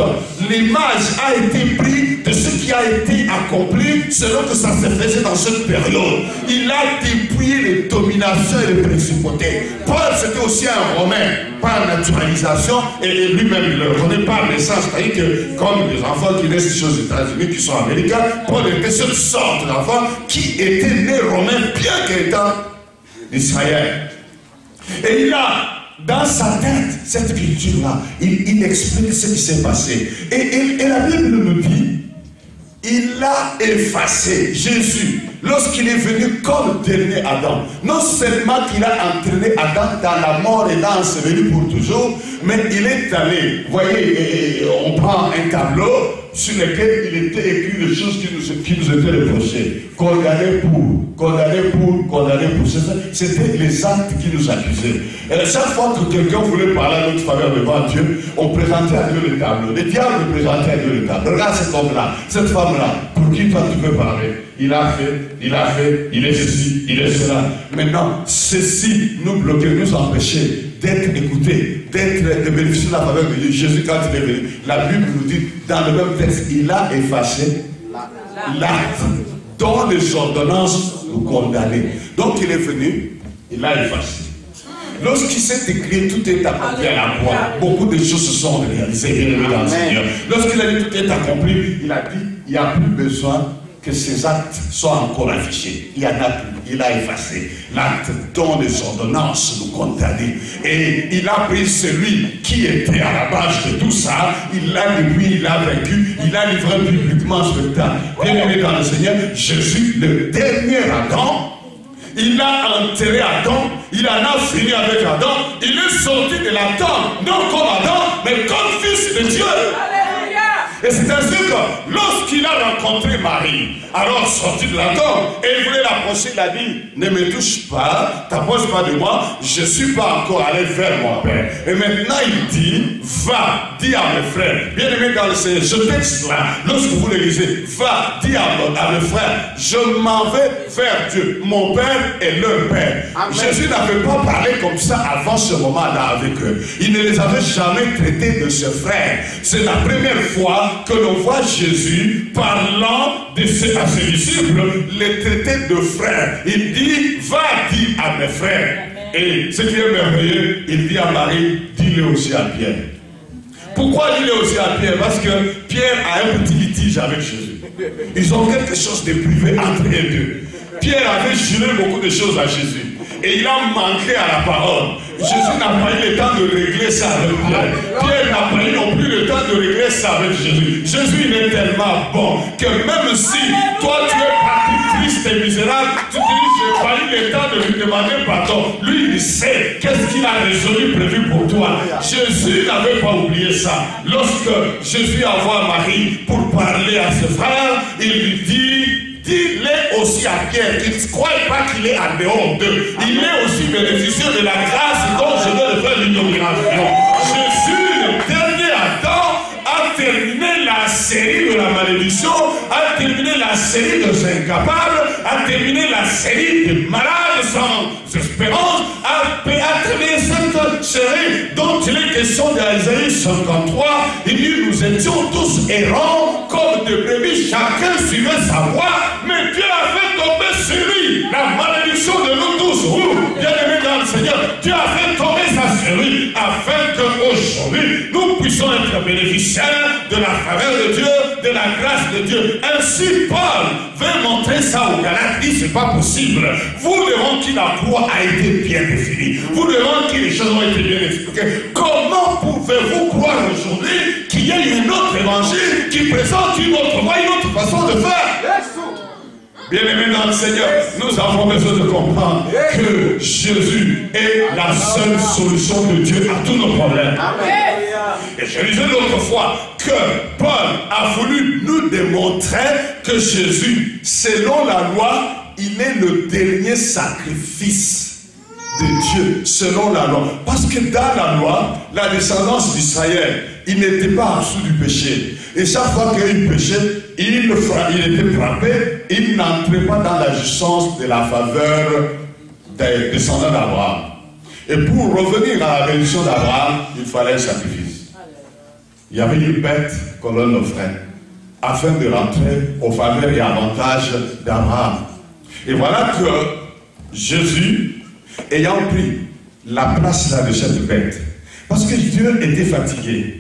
l'image a été prise de ce qui a été accompli selon que ça se faisait dans cette période. Il a dépouillé les dominations et les principautés. Paul, c'était aussi un Romain par naturalisation, et lui-même il le reconnaît par naissance, c'est-à-dire que comme les enfants qui naissent aux États-Unis, qui sont américains, Paul était cette sorte d'enfant qui était né romain bien qu'étant d'Israël. Et il a dans sa tête cette culture-là, il explique ce qui s'est passé. Et la Bible nous dit, il a effacé, Jésus lorsqu'il est venu comme dernier Adam, non seulement qu'il a entraîné Adam dans la mort et dans enseveli pour toujours, mais il est allé, vous voyez, on prend un tableau sur lequel il était écrit les choses qui nous étaient reprochées. Condamné pour. C'était les actes qui nous accusaient. Et chaque fois que quelqu'un voulait parler à notre faveur devant Dieu, on présentait à Dieu le tableau. Le diable présentait à Dieu le tableau. Regarde cet homme-là, cette femme-là, pour qui toi tu peux parler. Il a fait, il est ceci, il est cela. Maintenant, ceci nous bloquait, nous empêchait d'être écoutés, de bénéficier de la faveur de Dieu. Jésus, quand il est venu, la Bible nous dit, dans le même texte, il a effacé l'acte dont les ordonnances nous condamnaient. Donc il est venu, il l'a effacé. Lorsqu'il s'est écrit, tout est accompli à la croix. Beaucoup de choses se sont réalisées, bien aimé dans le Seigneur. Lorsqu'il a dit tout est accompli, il a dit, il n'y a plus besoin que ces actes soient encore affichés. Il y en a plus. Il a effacé l'acte dont les ordonnances nous condamnaient. Et il a pris celui qui était à la base de tout ça. Il l'a depuis, il l'a vaincu. Il a livré publiquement ce spectacle. Bien aimé dans le Seigneur, Jésus, le dernier Adam, il a enterré Adam. Il en a fini avec Adam. Il est sorti de l'Adam, non comme Adam, mais comme fils de Dieu. Et c'est ainsi que lorsqu'il a rencontré Marie, alors sorti de l'Adam, et il voulait l'approcher, il a dit, ne me touche pas, t'approche pas de moi, je ne suis pas encore allé vers mon Père. Et maintenant il dit, va, dis à mes frères, bien aimé dans le Seigneur, ce texte-là, lorsque vous le lisez, va, dis à mes frères, je m'en vais vers Dieu, mon Père et leur Père. Amen. Jésus n'avait pas parlé comme ça avant ce moment-là avec eux. Il ne les avait jamais traités de ses frères. C'est la première fois que l'on voit Jésus parlant à ses disciples, les traiter de frères. Il dit, va dire à mes frères. Et ce qui est merveilleux, il dit à Marie, dis-le aussi à Pierre. Pourquoi dis-le aussi à Pierre? Parce que Pierre a un petit litige avec Jésus. Ils ont quelque chose de privé entre eux deux. Pierre avait juré beaucoup de choses à Jésus. Et il a manqué à la parole. Jésus n'a pas eu le temps de régler ça avec Pierre. Pierre n'a pas eu non plus le temps de régler ça avec Jésus. Jésus, il est tellement bon que même si toi tu es parti triste et misérable, tu te dis, je n'ai pas eu le temps de lui demander pardon. Lui, il sait qu'est-ce qu'il a résolu, prévu pour toi. Jésus n'avait pas oublié ça. Lorsque Jésus envoie Marie pour parler à ses frères, il lui dit, dis-le aussi à Pierre, qu'il ne croit pas qu'il est en dehors d'eux. Il est aussi bénéficiaire de la grâce dont je vais le faire l'inauguration. Jésus, le dernier Adam, a terminé la série de la malédiction, a terminé la série des incapables, a terminé la série des malades sans espérance, a terminé cette série dont il est question dans Isaïe 53. Il dit, nous étions tous errants comme des brebis, chacun suivait sa voie, mais Dieu a fait tomber sur lui la malédiction de nous tous. Bien aimé dans le Seigneur, Dieu a fait tomber ça sur lui afin qu'aujourd'hui nous puissions être bénéficiaires de la faveur de Dieu, de la grâce de Dieu. Ainsi Paul veut montrer ça aux Galates, il dit c'est pas possible. Vous devant qui la croix a été bien définie, vous devant qui les choses ont été bien expliquées, comment pouvez-vous croire aujourd'hui qu'il y a un autre évangile qui présente une autre voie, une autre façon de faire? Bien-aimés dans le Seigneur, nous avons besoin de comprendre que Jésus est la seule solution de Dieu à tous nos problèmes. Et je disais l'autre fois que Paul a voulu nous démontrer que Jésus, selon la loi, il est le dernier sacrifice de Dieu, selon la loi. Parce que dans la loi, la descendance d'Israël, il n'était pas en dessous du péché. Et chaque fois qu'il péchait, il était frappé, il n'entrait pas dans la jouissance de la faveur des descendants d'Abraham. Et pour revenir à la bénédiction d'Abraham, il fallait un sacrifice. Il y avait une bête qu'on leur offrait, afin de rentrer aux faveurs et avantages d'Abraham. Et voilà que Jésus, ayant pris la place là de cette bête, parce que Dieu était fatigué.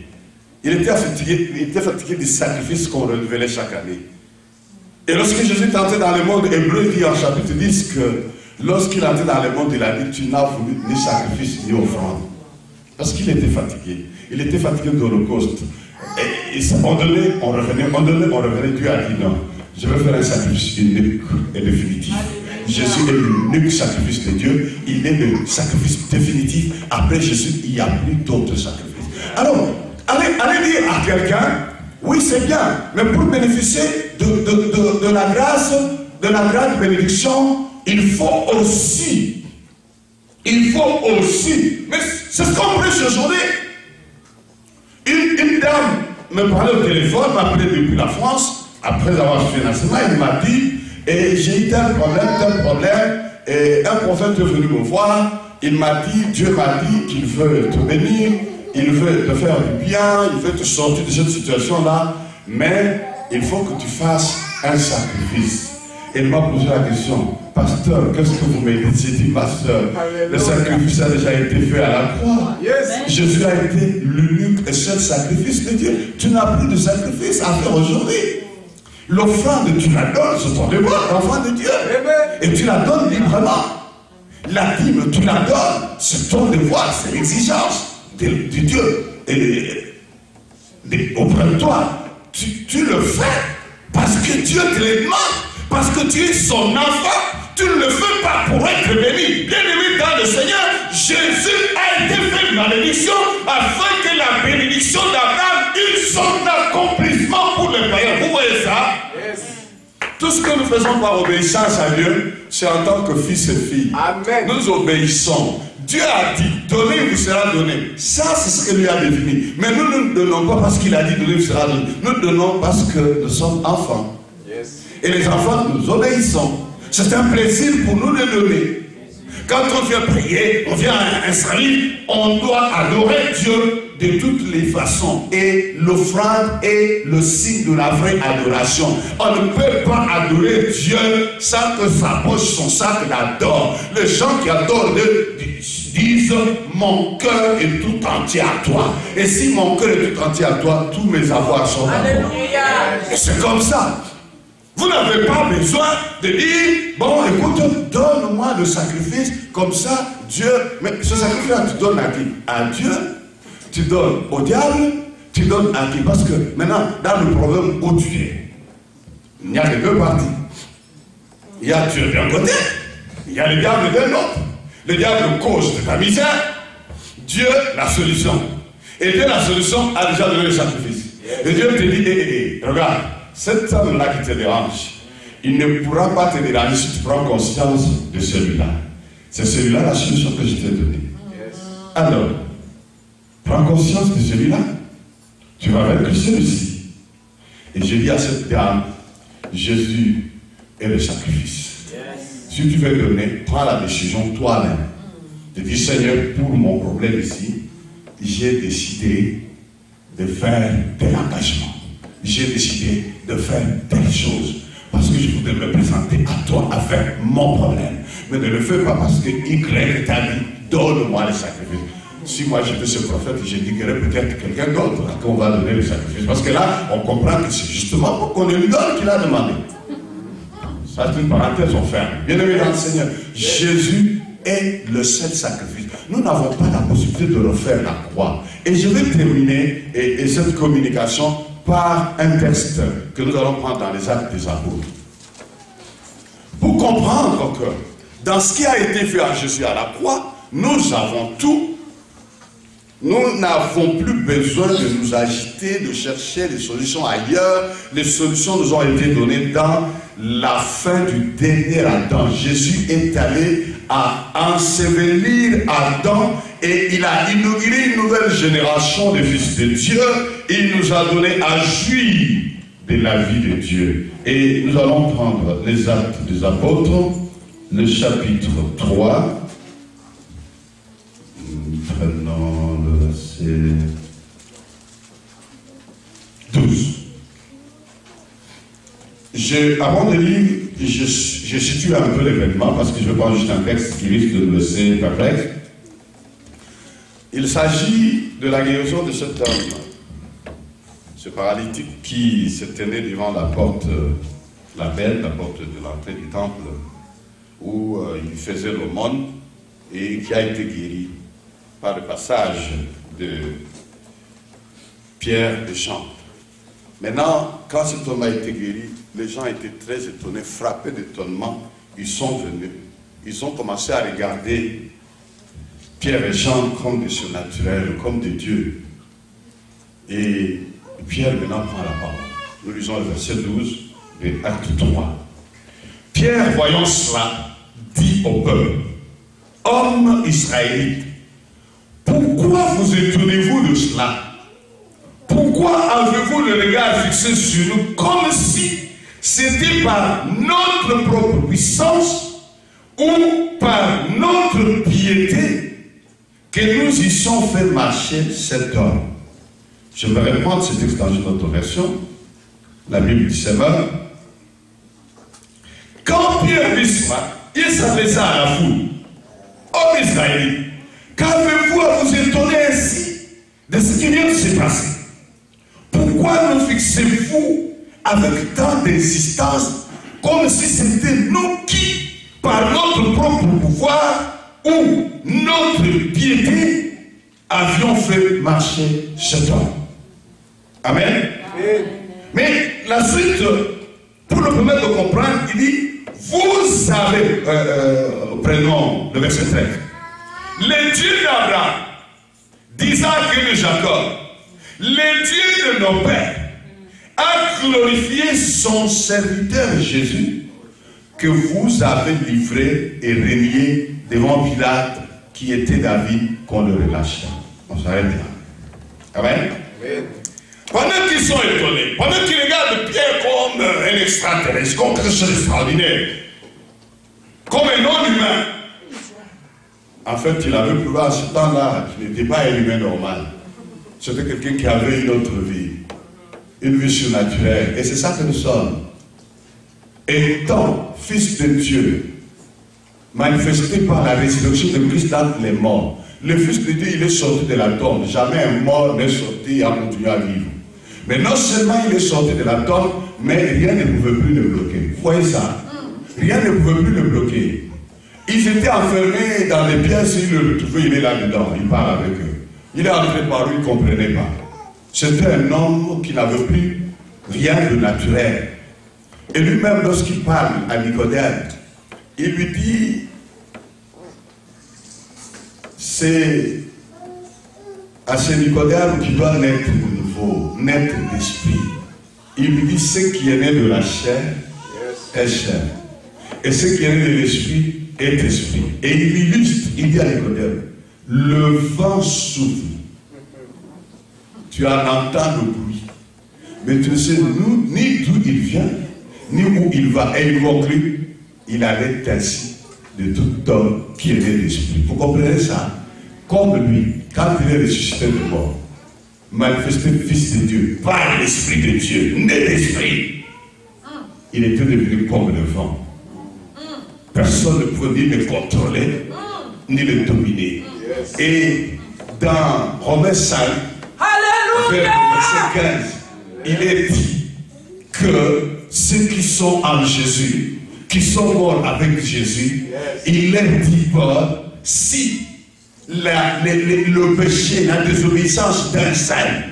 Il était fatigué des sacrifices qu'on renouvelait chaque année. Et lorsque Jésus est entré dans le monde, Hébreu dit en chapitre 10 que lorsqu'il est entré dans le monde, il a dit, tu n'as voulu ni sacrifice ni offrande. Parce qu'il était fatigué. Il était fatigué de l'Holocauste. Et on revenait, Dieu a dit non. je veux faire un sacrifice unique et définitif. Jésus est l'unique sacrifice de Dieu. Il est le sacrifice définitif. Après Jésus, il n'y a plus d'autres sacrifices. Alors, allez dire à quelqu'un, oui c'est bien, mais pour bénéficier de la grâce, de la grande bénédiction, il faut aussi, mais c'est ce qu'on prêche aujourd'hui. Une dame me parlait au téléphone, m'a appelé depuis la France, après avoir fait un enseignement, elle m'a dit, j'ai eu tel problème, et un prophète est venu me voir, il m'a dit, Dieu m'a dit qu'il veut te bénir, il veut te faire du bien, il veut te sortir de cette situation-là, mais il faut que tu fasses un sacrifice. Elle m'a posé la question, pasteur, qu'est-ce que vous me dites? J'ai dit, pasteur, le sacrifice a déjà été fait à la croix. Jésus a été l'unique et seul sacrifice de Dieu. Tu n'as plus de sacrifice à faire aujourd'hui. L'offrande, tu la donnes, c'est ton devoir, l'enfant de Dieu. Et tu la donnes librement. La dîme, tu la donnes, c'est ton devoir, c'est l'exigence de Dieu. Et auprès de toi, tu le fais parce que Dieu te le demande. Parce que tu es son enfant, tu ne le fais pas pour être béni. Bien aimé dans le Seigneur, Jésus a été fait malédiction afin que la bénédiction d'Abraham eût son accomplissement pour les païens. Vous voyez ça? Yes. Tout ce que nous faisons par obéissance à Dieu, c'est en tant que fils et filles. Amen. Nous obéissons. Dieu a dit, donnez, vous sera donné. Ça, c'est ce que lui a défini. Mais nous ne donnons pas parce qu'il a dit, donnez, vous sera donné. Nous donnons parce que nous sommes enfants. Et les enfants, nous obéissons. C'est un plaisir pour nous de donner. Quand on vient prier, on vient à un salut, on doit adorer Dieu de toutes les façons. Et l'offrande est le signe de la vraie adoration. On ne peut pas adorer Dieu sans que sa poche, son sac l'adore. Les gens qui adorent Dieu disent, mon cœur est tout entier à toi. Et si mon cœur est tout entier à toi, tous mes avoirs sont à toi. Et c'est comme ça. Vous n'avez pas besoin de dire, bon, écoute, donne-moi le sacrifice, comme ça, Dieu... Mais ce sacrifice-là, tu donnes à qui? À Dieu, tu donnes au diable, tu donnes à qui? Parce que maintenant, dans le problème où tu es, il n'y a que deux parties. Il y a Dieu d'un côté, il y a le diable de l'autre. Le diable cause de ta misère, Dieu, la solution. Et Dieu, la solution, a déjà donné le sacrifice. Et Dieu te dit, regarde, cet homme-là qui te dérange, il ne pourra pas te déranger si tu prends conscience de celui-là. C'est celui-là la solution que je t'ai donnée. Yes. Alors, prends conscience de celui-là, tu vas vaincre celui-ci. Et je dis à cette dame, Jésus est le sacrifice. Yes. Si tu veux donner, prends la décision toi-même. De dire, Seigneur, pour mon problème ici, j'ai décidé de faire tel engagement. J'ai décidé de faire telle chose parce que je voudrais me présenter à toi avec mon problème. Mais ne le fais pas parce que Y t'a dit, donne-moi le sacrifice. Si moi j'étais ce prophète, je dirais peut-être quelqu'un d'autre à qui on va donner le sacrifice. Parce que là, on comprend que c'est justement pour qu'on lui donne qu'il a demandé. Ça, c'est une parenthèse, on ferme. Bien aimé dans le Seigneur, Jésus est le seul sacrifice. Nous n'avons pas la possibilité de refaire la croix. Et je vais terminer cette communication par un texte que nous allons prendre dans les Actes des Apôtres. Pour comprendre que dans ce qui a été fait à Jésus à la croix, nous avons tout. Nous n'avons plus besoin de nous agiter, de chercher des solutions ailleurs. Les solutions nous ont été données dans la fin du dernier Adam. Jésus est allé à ensevelir Adam et il a inauguré une nouvelle génération de fils de Dieu. Il nous a donné à jouir de la vie de Dieu. Et nous allons prendre les Actes des Apôtres, le chapitre 3. Prenons le verset 12. Avant de lire, je situe un peu l'événement parce que je prends juste un texte qui risque de nous laisser perplexe. Il s'agit de la guérison de cet homme, ce paralytique qui se tenait devant la porte, la belle, la porte de l'entrée du temple, où il faisait l'aumône et qui a été guéri par le passage de Pierre de Champ. Maintenant, quand cet homme a été guéri, les gens étaient très étonnés, frappés d'étonnement. Ils sont venus. Ils ont commencé à regarder Pierre et Jean comme des surnaturels, comme des dieux. Et Pierre maintenant prend la parole. Nous lisons le verset 12 de Acte 3. Pierre, voyant cela, dit au peuple, « Hommes israélites, pourquoi vous étonnez-vous de cela? Pourquoi avez-vous le regard fixé sur nous comme si c'était par notre propre puissance ou par notre piété que nous y sommes fait marcher cet homme? » Je vais reprendre ce texte dans une autre version. La Bible dit cela. Quand Pierre vit cela, il s'adressa à la foule. Hommes israélites, qu'avez-vous à vous étonner ainsi de ce qui vient de se passer? Pourquoi nous fixez-vous avec tant d'insistance comme si c'était nous qui, par notre propre pouvoir ou notre piété, avions fait marcher cet homme? Amen. Amen. Mais la suite, pour le permettre de comprendre, il dit, vous avez, prenons le verset 13, les dieux d'Abraham, d'Isaac et de Jacob, les dieux de nos pères, a glorifié son serviteur Jésus, que vous avez livré et régné devant Pilate, qui était David, qu'on le relâcha. On s'arrête là. Amen. Amen. Pendant qu'ils sont étonnés, pendant qu'ils regardent Pierre comme un extraterrestre, comme quelque chose d'extraordinaire, comme un non-humain, en fait, il avait prouvé à ce temps-là qu'il n'était pas un humain normal. C'était quelqu'un qui avait une autre vie, une vie surnaturelle. Et c'est ça que nous sommes. Étant fils de Dieu, manifesté par la résurrection de Christ d'entre les morts, le Fils de Dieu, il est sorti de la tombe. Jamais un mort n'est sorti et a continué à vivre. Mais non seulement il est sorti de la tombe, mais rien ne pouvait plus le bloquer. Vous voyez ça? Rien ne pouvait plus le bloquer. Ils étaient enfermés dans les pièces, ils le retrouvaient, il est là-dedans, il parle avec eux. Il est entré par eux, il ne comprenait pas. C'était un homme qui n'avait plus rien de naturel. Et lui-même, lorsqu'il parle à Nicodème, il lui dit, c'est à ce Nicodème qui doit naître de nouveau, naître d'esprit. Il lui dit, ce qui est né de la chair est chair. Et ce qui est né de l'esprit est esprit. Et il illustre, il dit à Nicodème, le vent souffle. Tu en entends le bruit. Mais tu ne sais ni d'où il vient, ni où il va. Et il conclut, il allait ainsi de tout homme qui est né d'esprit. Vous comprenez ça? Comme lui, quand il est ressuscité de mort, manifesté fils de Dieu, par l'esprit de Dieu, né d'esprit, il était devenu comme le vent. Personne ne pouvait ni le contrôler, ni le dominer. Et dans Romains 5, verset 15, il est dit que ceux qui sont en Jésus, qui sont morts avec Jésus, il est dit si le péché, la désobéissance d'un seul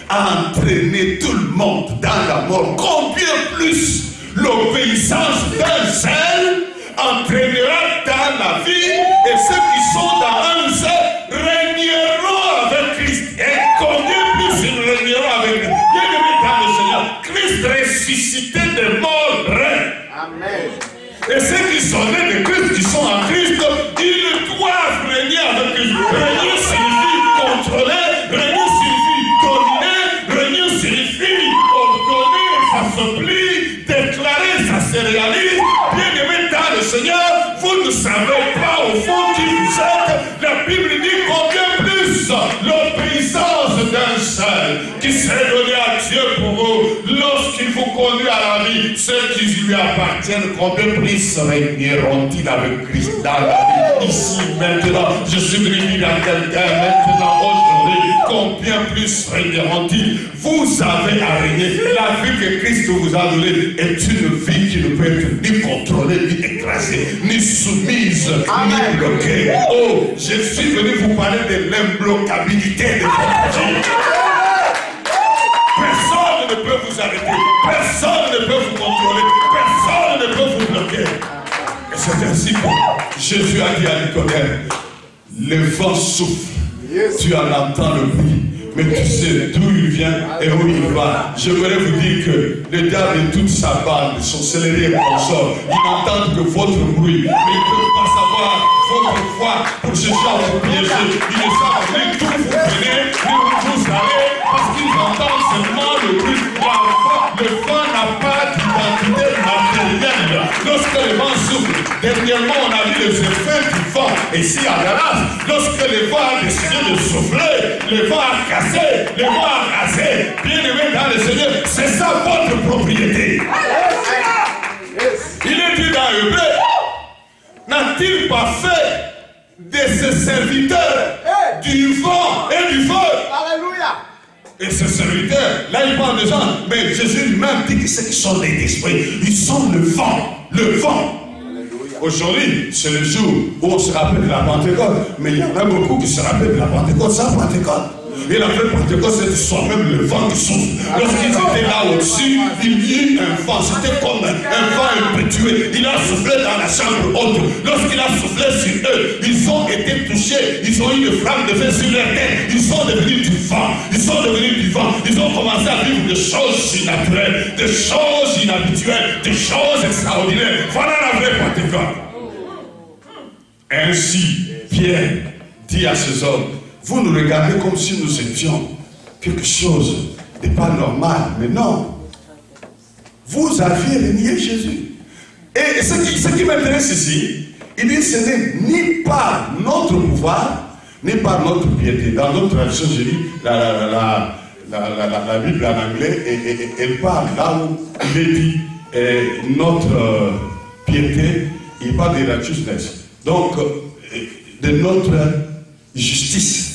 a entraîné tout le monde dans la mort, combien plus l'obéissance d'un seul entraînera dans la vie, et ceux qui sont dans un seul régneront avec Christ. Et combien plus ils régneront avec Christ? Bien-aimé dans le Seigneur, Christ ressuscité des morts règne. Amen. Et ceux qui sont nés de Christ, qui sont en Christ, ils doivent régner avec Christ. Régner signifie contrôler, régner signifie dominer, régner signifie ordonner, s'assouplir, déclarer, ça se réalise. Bien-aimé dans le Seigneur, vous ne savez pas au fond qui vous êtes. La Bible dit combien plus l'obéissance d'un seul qui s'est donné à Dieu pour vous, lorsqu'il vous conduit à la vie, ceux qui lui appartiennent, combien plus régneront-ils avec Christ dans la vie, ici, maintenant? Je suis venu dire à quelqu'un, maintenant, aujourd'hui, combien plus régneront-ils? Vous avez à régner. La vie que Christ vous a donnée est une vie qui ne peut être ni contrôlée, ni écrasée, ni soumise, ni bloquée. Oh, je suis venu vous parler de l'imbloquabilité de votre vie. Personne ne peut vous ne peut vous contrôler. Personne ne peut vous bloquer. Et c'est ainsi que Jésus a dit à Nicodème, le vent souffle, tu en entends le bruit, mais tu sais d'où il vient et où il va. Je voudrais vous dire que le diable et toute sa bande, son céleri et consorts, ils n'entendent que votre bruit, mais ils ne peuvent pas savoir votre foi pour ce genre de piéger. Ils ne savent ni d'où vous venez, ni où vous allez, parce qu'ils entendent seulement le bruit. Le vent n'a pas d'identité matérielle. Lorsque le vent souffle, dernièrement on a vu les effets du vent. Et si à Dallas, lorsque le vent a décidé de souffler, le vent a cassé, le vent a rasé. Bien aimé dans le Seigneur, c'est ça votre propriété. Il est dit dans Hébreu, n'a-t-il pas fait de ses serviteurs du vent et du feu? Alléluia. Et ces serviteurs, là il parle de gens, mais Jésus lui-même dit que ceux qui sont des esprits, ils sont le vent, le vent. Aujourd'hui, c'est le jour où on se rappelle de la Pentecôte, mais il y en a beaucoup qui se rappellent de la Pentecôte sans Pentecôte. Et la vraie Pentecôte, c'est soi-même le vent qui souffle. Lorsqu'ils étaient là au-dessus, il y a eu un vent, c'était comme un vent impétueux. Il a soufflé dans la chambre haute. Lorsqu'il a soufflé sur eux, ils ont été touchés. Ils ont eu une flamme de feu sur leur tête. Ils sont devenus du vent. Ils sont devenus du vent. Ils ont commencé à vivre des choses surnaturelles, des choses inhabituelles, des choses extraordinaires. Voilà la vraie Pentecôte. Ainsi, Pierre dit à ces hommes, vous nous regardez comme si nous étions quelque chose de pas normal, mais non. Vous aviez renié Jésus. Et ce qui m'intéresse ici, il dit ce n'est ni par notre pouvoir, ni par notre piété. Dans notre tradition, j'ai dit la Bible en anglais, et elle parle là où il est dit notre piété, il parle de la justesse. Donc, de notre justice.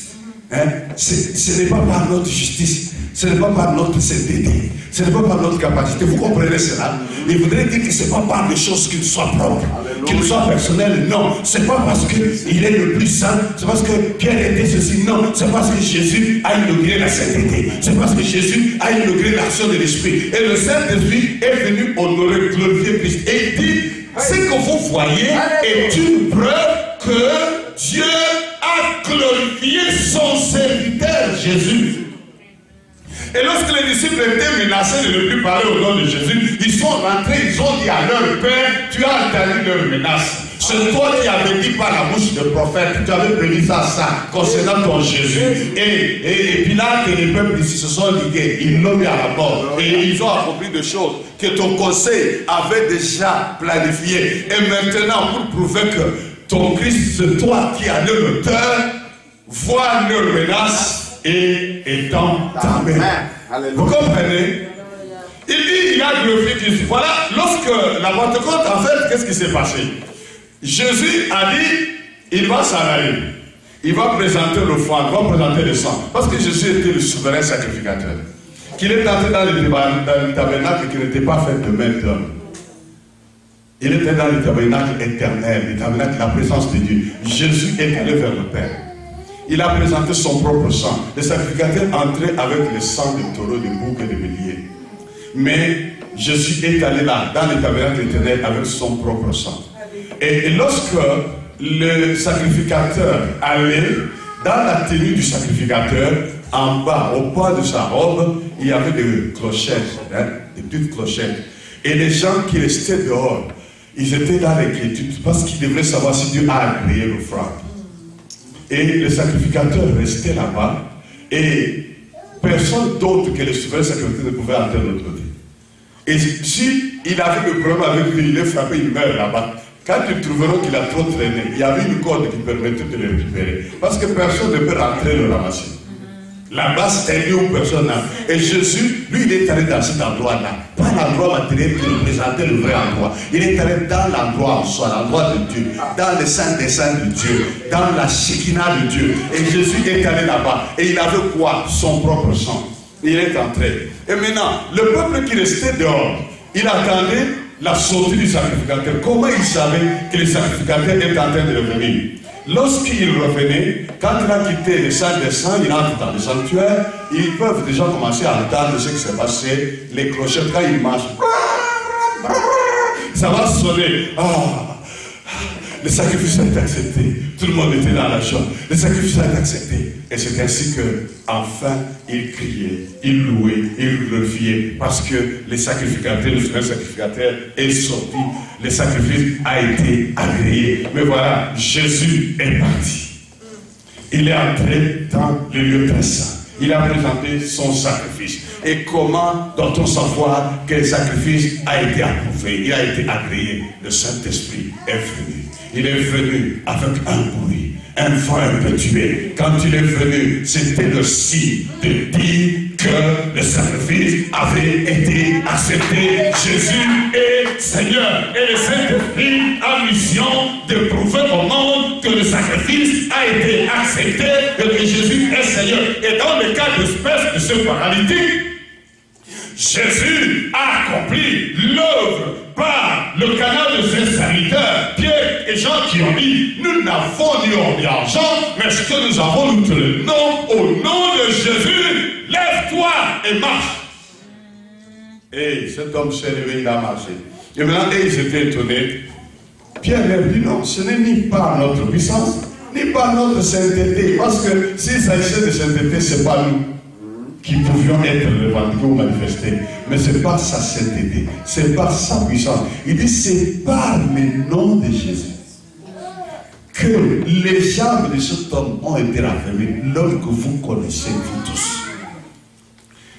Hein? Ce n'est pas par notre justice, ce n'est pas par notre sainteté, ce n'est pas par notre capacité. Vous comprenez cela? Il voudrait dire que ce n'est pas par des choses qui nous soient propres, qui nous soient personnelles. Non, ce n'est pas parce qu'il est le plus saint, c'est parce que Pierre était ceci. Non, c'est parce que Jésus a inauguré la sainteté. C'est parce que Jésus a inauguré l'action de l'Esprit. Et le Saint-Esprit est venu honorer, glorifier Christ. Et il dit, ce que vous voyez est une preuve que Dieu a glorifié son serviteur Jésus. Et lorsque les disciples étaient menacés de ne plus parler au nom de Jésus, ils sont rentrés, ils ont dit à leur père, tu as entendu leurs menaces. C'est toi qui avais dit par la bouche de prophète, tu avais prédit ça concernant ton Jésus. Et Pilate et les peuples ici se sont ligués, ils l'ont mis à la mort. Et ils ont accompli des choses que ton conseil avait déjà planifiées. Et maintenant, pour prouver que ton Christ, c'est toi qui as le l'auteur, vois leurs menaces et étends ta main. Vous comprenez? Il dit, il a glorifié Christ. Voilà, lorsque la Pentecôte, en fait, qu'est-ce qui s'est passé? Jésus a dit, il va s'en aller. Il va présenter l'offrande, il va présenter le sang. Parce que Jésus était le souverain sacrificateur. Qu'il est entré dans le tabernacle qui n'était pas fait de main d'homme. Il était dans le tabernacle éternel, le tabernacle de la présence de Dieu. Jésus est allé vers le Père. Il a présenté son propre sang. Le sacrificateur entrait avec le sang de taureaux, de boucs et de béliers. Mais Jésus est allé là, dans le tabernacle éternel, avec son propre sang. Et lorsque le sacrificateur allait dans la tenue du sacrificateur, en bas, au bas de sa robe, il y avait des clochettes, des petites clochettes. Et les gens qui restaient dehors, ils étaient dans l'inquiétude parce qu'ils devraient savoir si Dieu a agréé l'offrande. Et le sacrificateur restait là-bas et personne d'autre que le souverain sacrificateur ne pouvait entrer de l'autre côté. Et si il avait le problème avec lui, il est frappé, il meurt là-bas. Quand ils trouveront qu'il a trop traîné, il y avait une corde qui permettait de le récupérer. Parce que personne ne peut rentrer le ramasser. Là-bas, c'est un lieu où personne n'a. Et Jésus, lui, il est allé dans cet endroit-là. Pas l'endroit matériel qui représentait le vrai endroit. Il est allé dans l'endroit en soi, l'endroit de Dieu. Dans le Saint des Saints de Dieu. Dans la Shekinah de Dieu. Et Jésus est allé là-bas. Et il avait quoi? Son propre sang. Il est entré. Et maintenant, le peuple qui restait dehors, il attendait la sortie du sacrificateur. Comment il savait que le sacrificateur était en train de revenir? Lorsqu'il revenait, quand il a quitté le Saint des Saints, il entre dans le sanctuaire, ils peuvent déjà commencer à entendre ce qui s'est passé, les clochettes, quand ils marchent, ça va sonner. Ah, le sacrifice a été accepté. Tout le monde était dans la joie. Le sacrifice a été accepté. Et c'est ainsi que, enfin, il criait, il louait, il glorifiait. Parce que le sacrificateur, le Seigneur sacrificateur est sorti. Le sacrifice a été agréé. Mais voilà, Jésus est parti. Il est entré dans le lieu très saint. Il a présenté son sacrifice. Et comment doit-on savoir que le sacrifice a été approuvé, il a été agréé? Le Saint-Esprit est venu. Il est venu avec un bruit, un vent impétueux. Quand il est venu, c'était le signe de dire que le sacrifice avait été accepté. Jésus est Seigneur. Et le Saint-Esprit a mission de prouver au monde que le sacrifice a été accepté et que Jésus est Seigneur. Et dans le cas d'espèce de ce paralytique, Jésus a accompli l'œuvre par le canal de ses serviteurs, Pierre et Jean, qui ont dit, nous n'avons ni or ni argent, mais ce que nous avons, nous te le donnons au nom de Jésus, lève-toi et marche. Et cet homme s'est levé, il a marché. Et maintenant, ils étaient étonnés. Pierre leur dit, non, ce n'est ni par notre puissance, ni par notre sainteté, parce que s'il s'agissait de sainteté, ce n'est pas nous qui pouvions être revendiqués ou manifestés. Mais c'est par sa sainteté, c'est par sa puissance. Il dit, c'est par le nom de Jésus que les jambes de cet homme ont été raffermies, l'homme que vous connaissez, vous tous.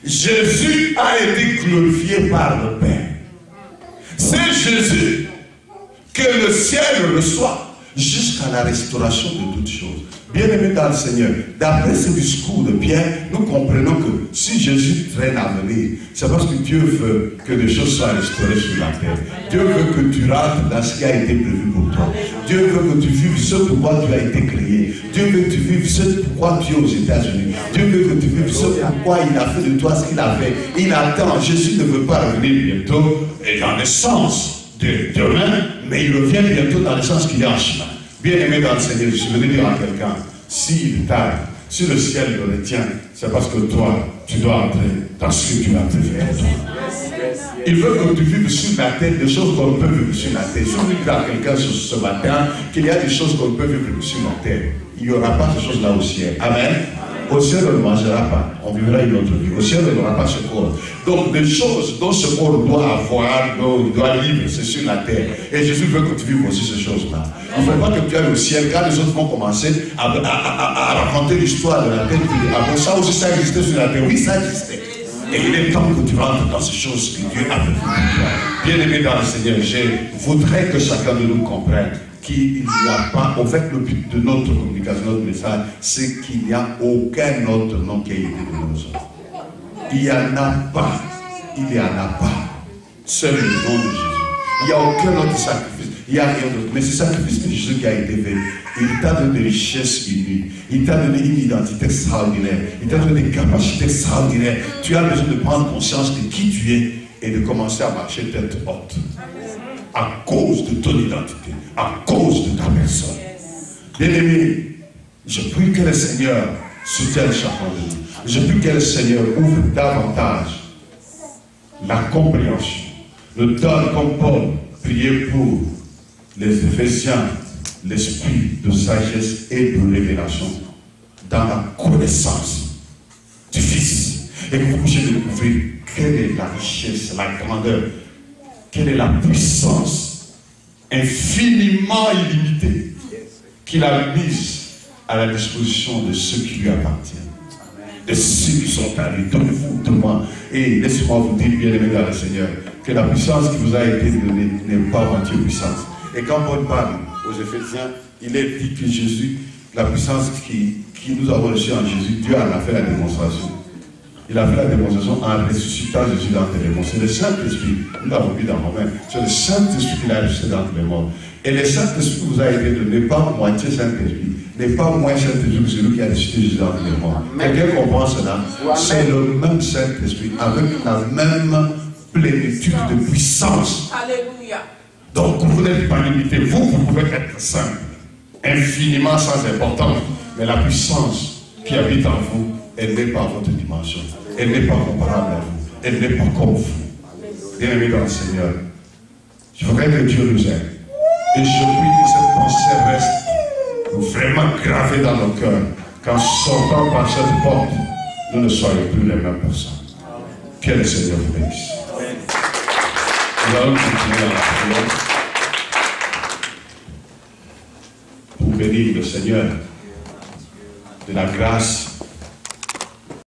Jésus a été glorifié par le Père. C'est Jésus que le ciel reçoit jusqu'à la restauration de toutes choses. Bien-aimés dans le Seigneur, d'après ce discours de Pierre, nous comprenons que si Jésus traîne à venir, c'est parce que Dieu veut que les choses soient restaurées sur la terre. Dieu veut que tu rentres dans ce qui a été prévu pour toi. Dieu veut que tu vives ce pourquoi tu as été créé. Dieu veut que tu vives ce pourquoi tu es aux États-Unis. Dieu veut que tu vives ce pourquoi il a fait de toi ce qu'il a fait. Il attend. Jésus ne veut pas revenir bientôt et dans le sens de demain, mais il revient bientôt dans le sens qu'il est en chemin. Bien-aimé dans le Seigneur, je veux dire à quelqu'un, s'il tarde, si le ciel le retient, c'est parce que toi, tu dois entrer dans ce que tu as prévu pour toi. Il veut que tu vives sur la terre des choses qu'on peut vivre sur la terre. Je veux dire à quelqu'un ce matin qu'il y a des choses qu'on peut vivre sur la terre. Il n'y aura pas ces choses-là au ciel. Amen. Au ciel, on ne mangera pas. On vivra une autre vie. Au ciel, on n'aura pas ce corps. Donc, des choses dont ce corps doit avoir, doit vivre, c'est sur la terre. Et Jésus veut que tu vives aussi ces choses-là. Il ne faut pas que tu ailles au ciel, quand les autres vont commencer à raconter l'histoire de la terre. Ah bon, ça aussi, ça existait sur la terre. Oui, ça existait. Et il est temps que tu rentres dans ces choses que Dieu a prévues pour toi. Bien-aimé dans le Seigneur, je voudrais que chacun de nous comprenne qu'il n'y a pas, en fait, le but de notre communication, notre message, c'est qu'il n'y a aucun autre nom qui a été donné aux autres. Il n'y en a pas. Il n'y en a pas. Seul le nom de Jésus. Il n'y a aucun autre sacrifice. Il n'y a rien d'autre. Mais ce sacrifice de Jésus qui a été fait, il t'a donné des richesses inouïes. Il t'a donné une identité extraordinaire. Il t'a donné des capacités extraordinaires. Tu as besoin de prendre conscience de qui tu es et de commencer à marcher tête haute. À cause de ton identité, à cause de ta personne. Bien-aimé, je prie que le Seigneur soutienne chacun de nous. Je prie que le Seigneur ouvre davantage la compréhension. Nous donne comme Paul, prier pour les Éphésiens, l'esprit de sagesse et de révélation dans la connaissance du Fils. Et que vous puissiez découvrir quelle est la richesse, la grandeur, quelle est la puissance infiniment illimitée qu'il a mise à la disposition de ceux qui lui appartiennent, de ceux qui sont à lui, de vous, de moi. Et laissez-moi vous dire, bien-aimés dans le Seigneur, que la puissance qui vous a été donnée n'est pas moitié puissance. Et quand Paul parle aux Éphésiens, il est dit que Jésus, la puissance qui nous avons reçue en Jésus, Dieu en a fait la démonstration. Il a fait la démonstration en ressuscitant Jésus d'entre les morts. C'est le Saint-Esprit, nous l'avons vu dans Romains, c'est le Saint-Esprit qui l'a ressuscité d'entre les morts. Et le Saint-Esprit vous a été donné, pas moitié Saint-Esprit, n'est pas moins Saint-Esprit que celui qui a ressuscité Jésus d'entre les morts. Quelqu'un comprend cela? C'est le même Saint-Esprit, avec la même plénitude de puissance. Alléluia. Donc vous n'êtes pas limité, vous pouvez être simple, infiniment sans importance, mais la puissance qui habite en vous, elle n'est pas à votre dimension. Elle n'est pas comparable à vous. Elle n'est pas comme vous. Bien-aimés dans le Seigneur, Je voudrais que Dieu nous aide. Et je prie que cette pensée reste vraiment gravée dans nos cœurs. Qu'en sortant par cette porte, nous ne soyons plus les mêmes personnes. Que le Seigneur vous bénisse. Nous allons continuer à la prière pour bénir le Seigneur de la grâce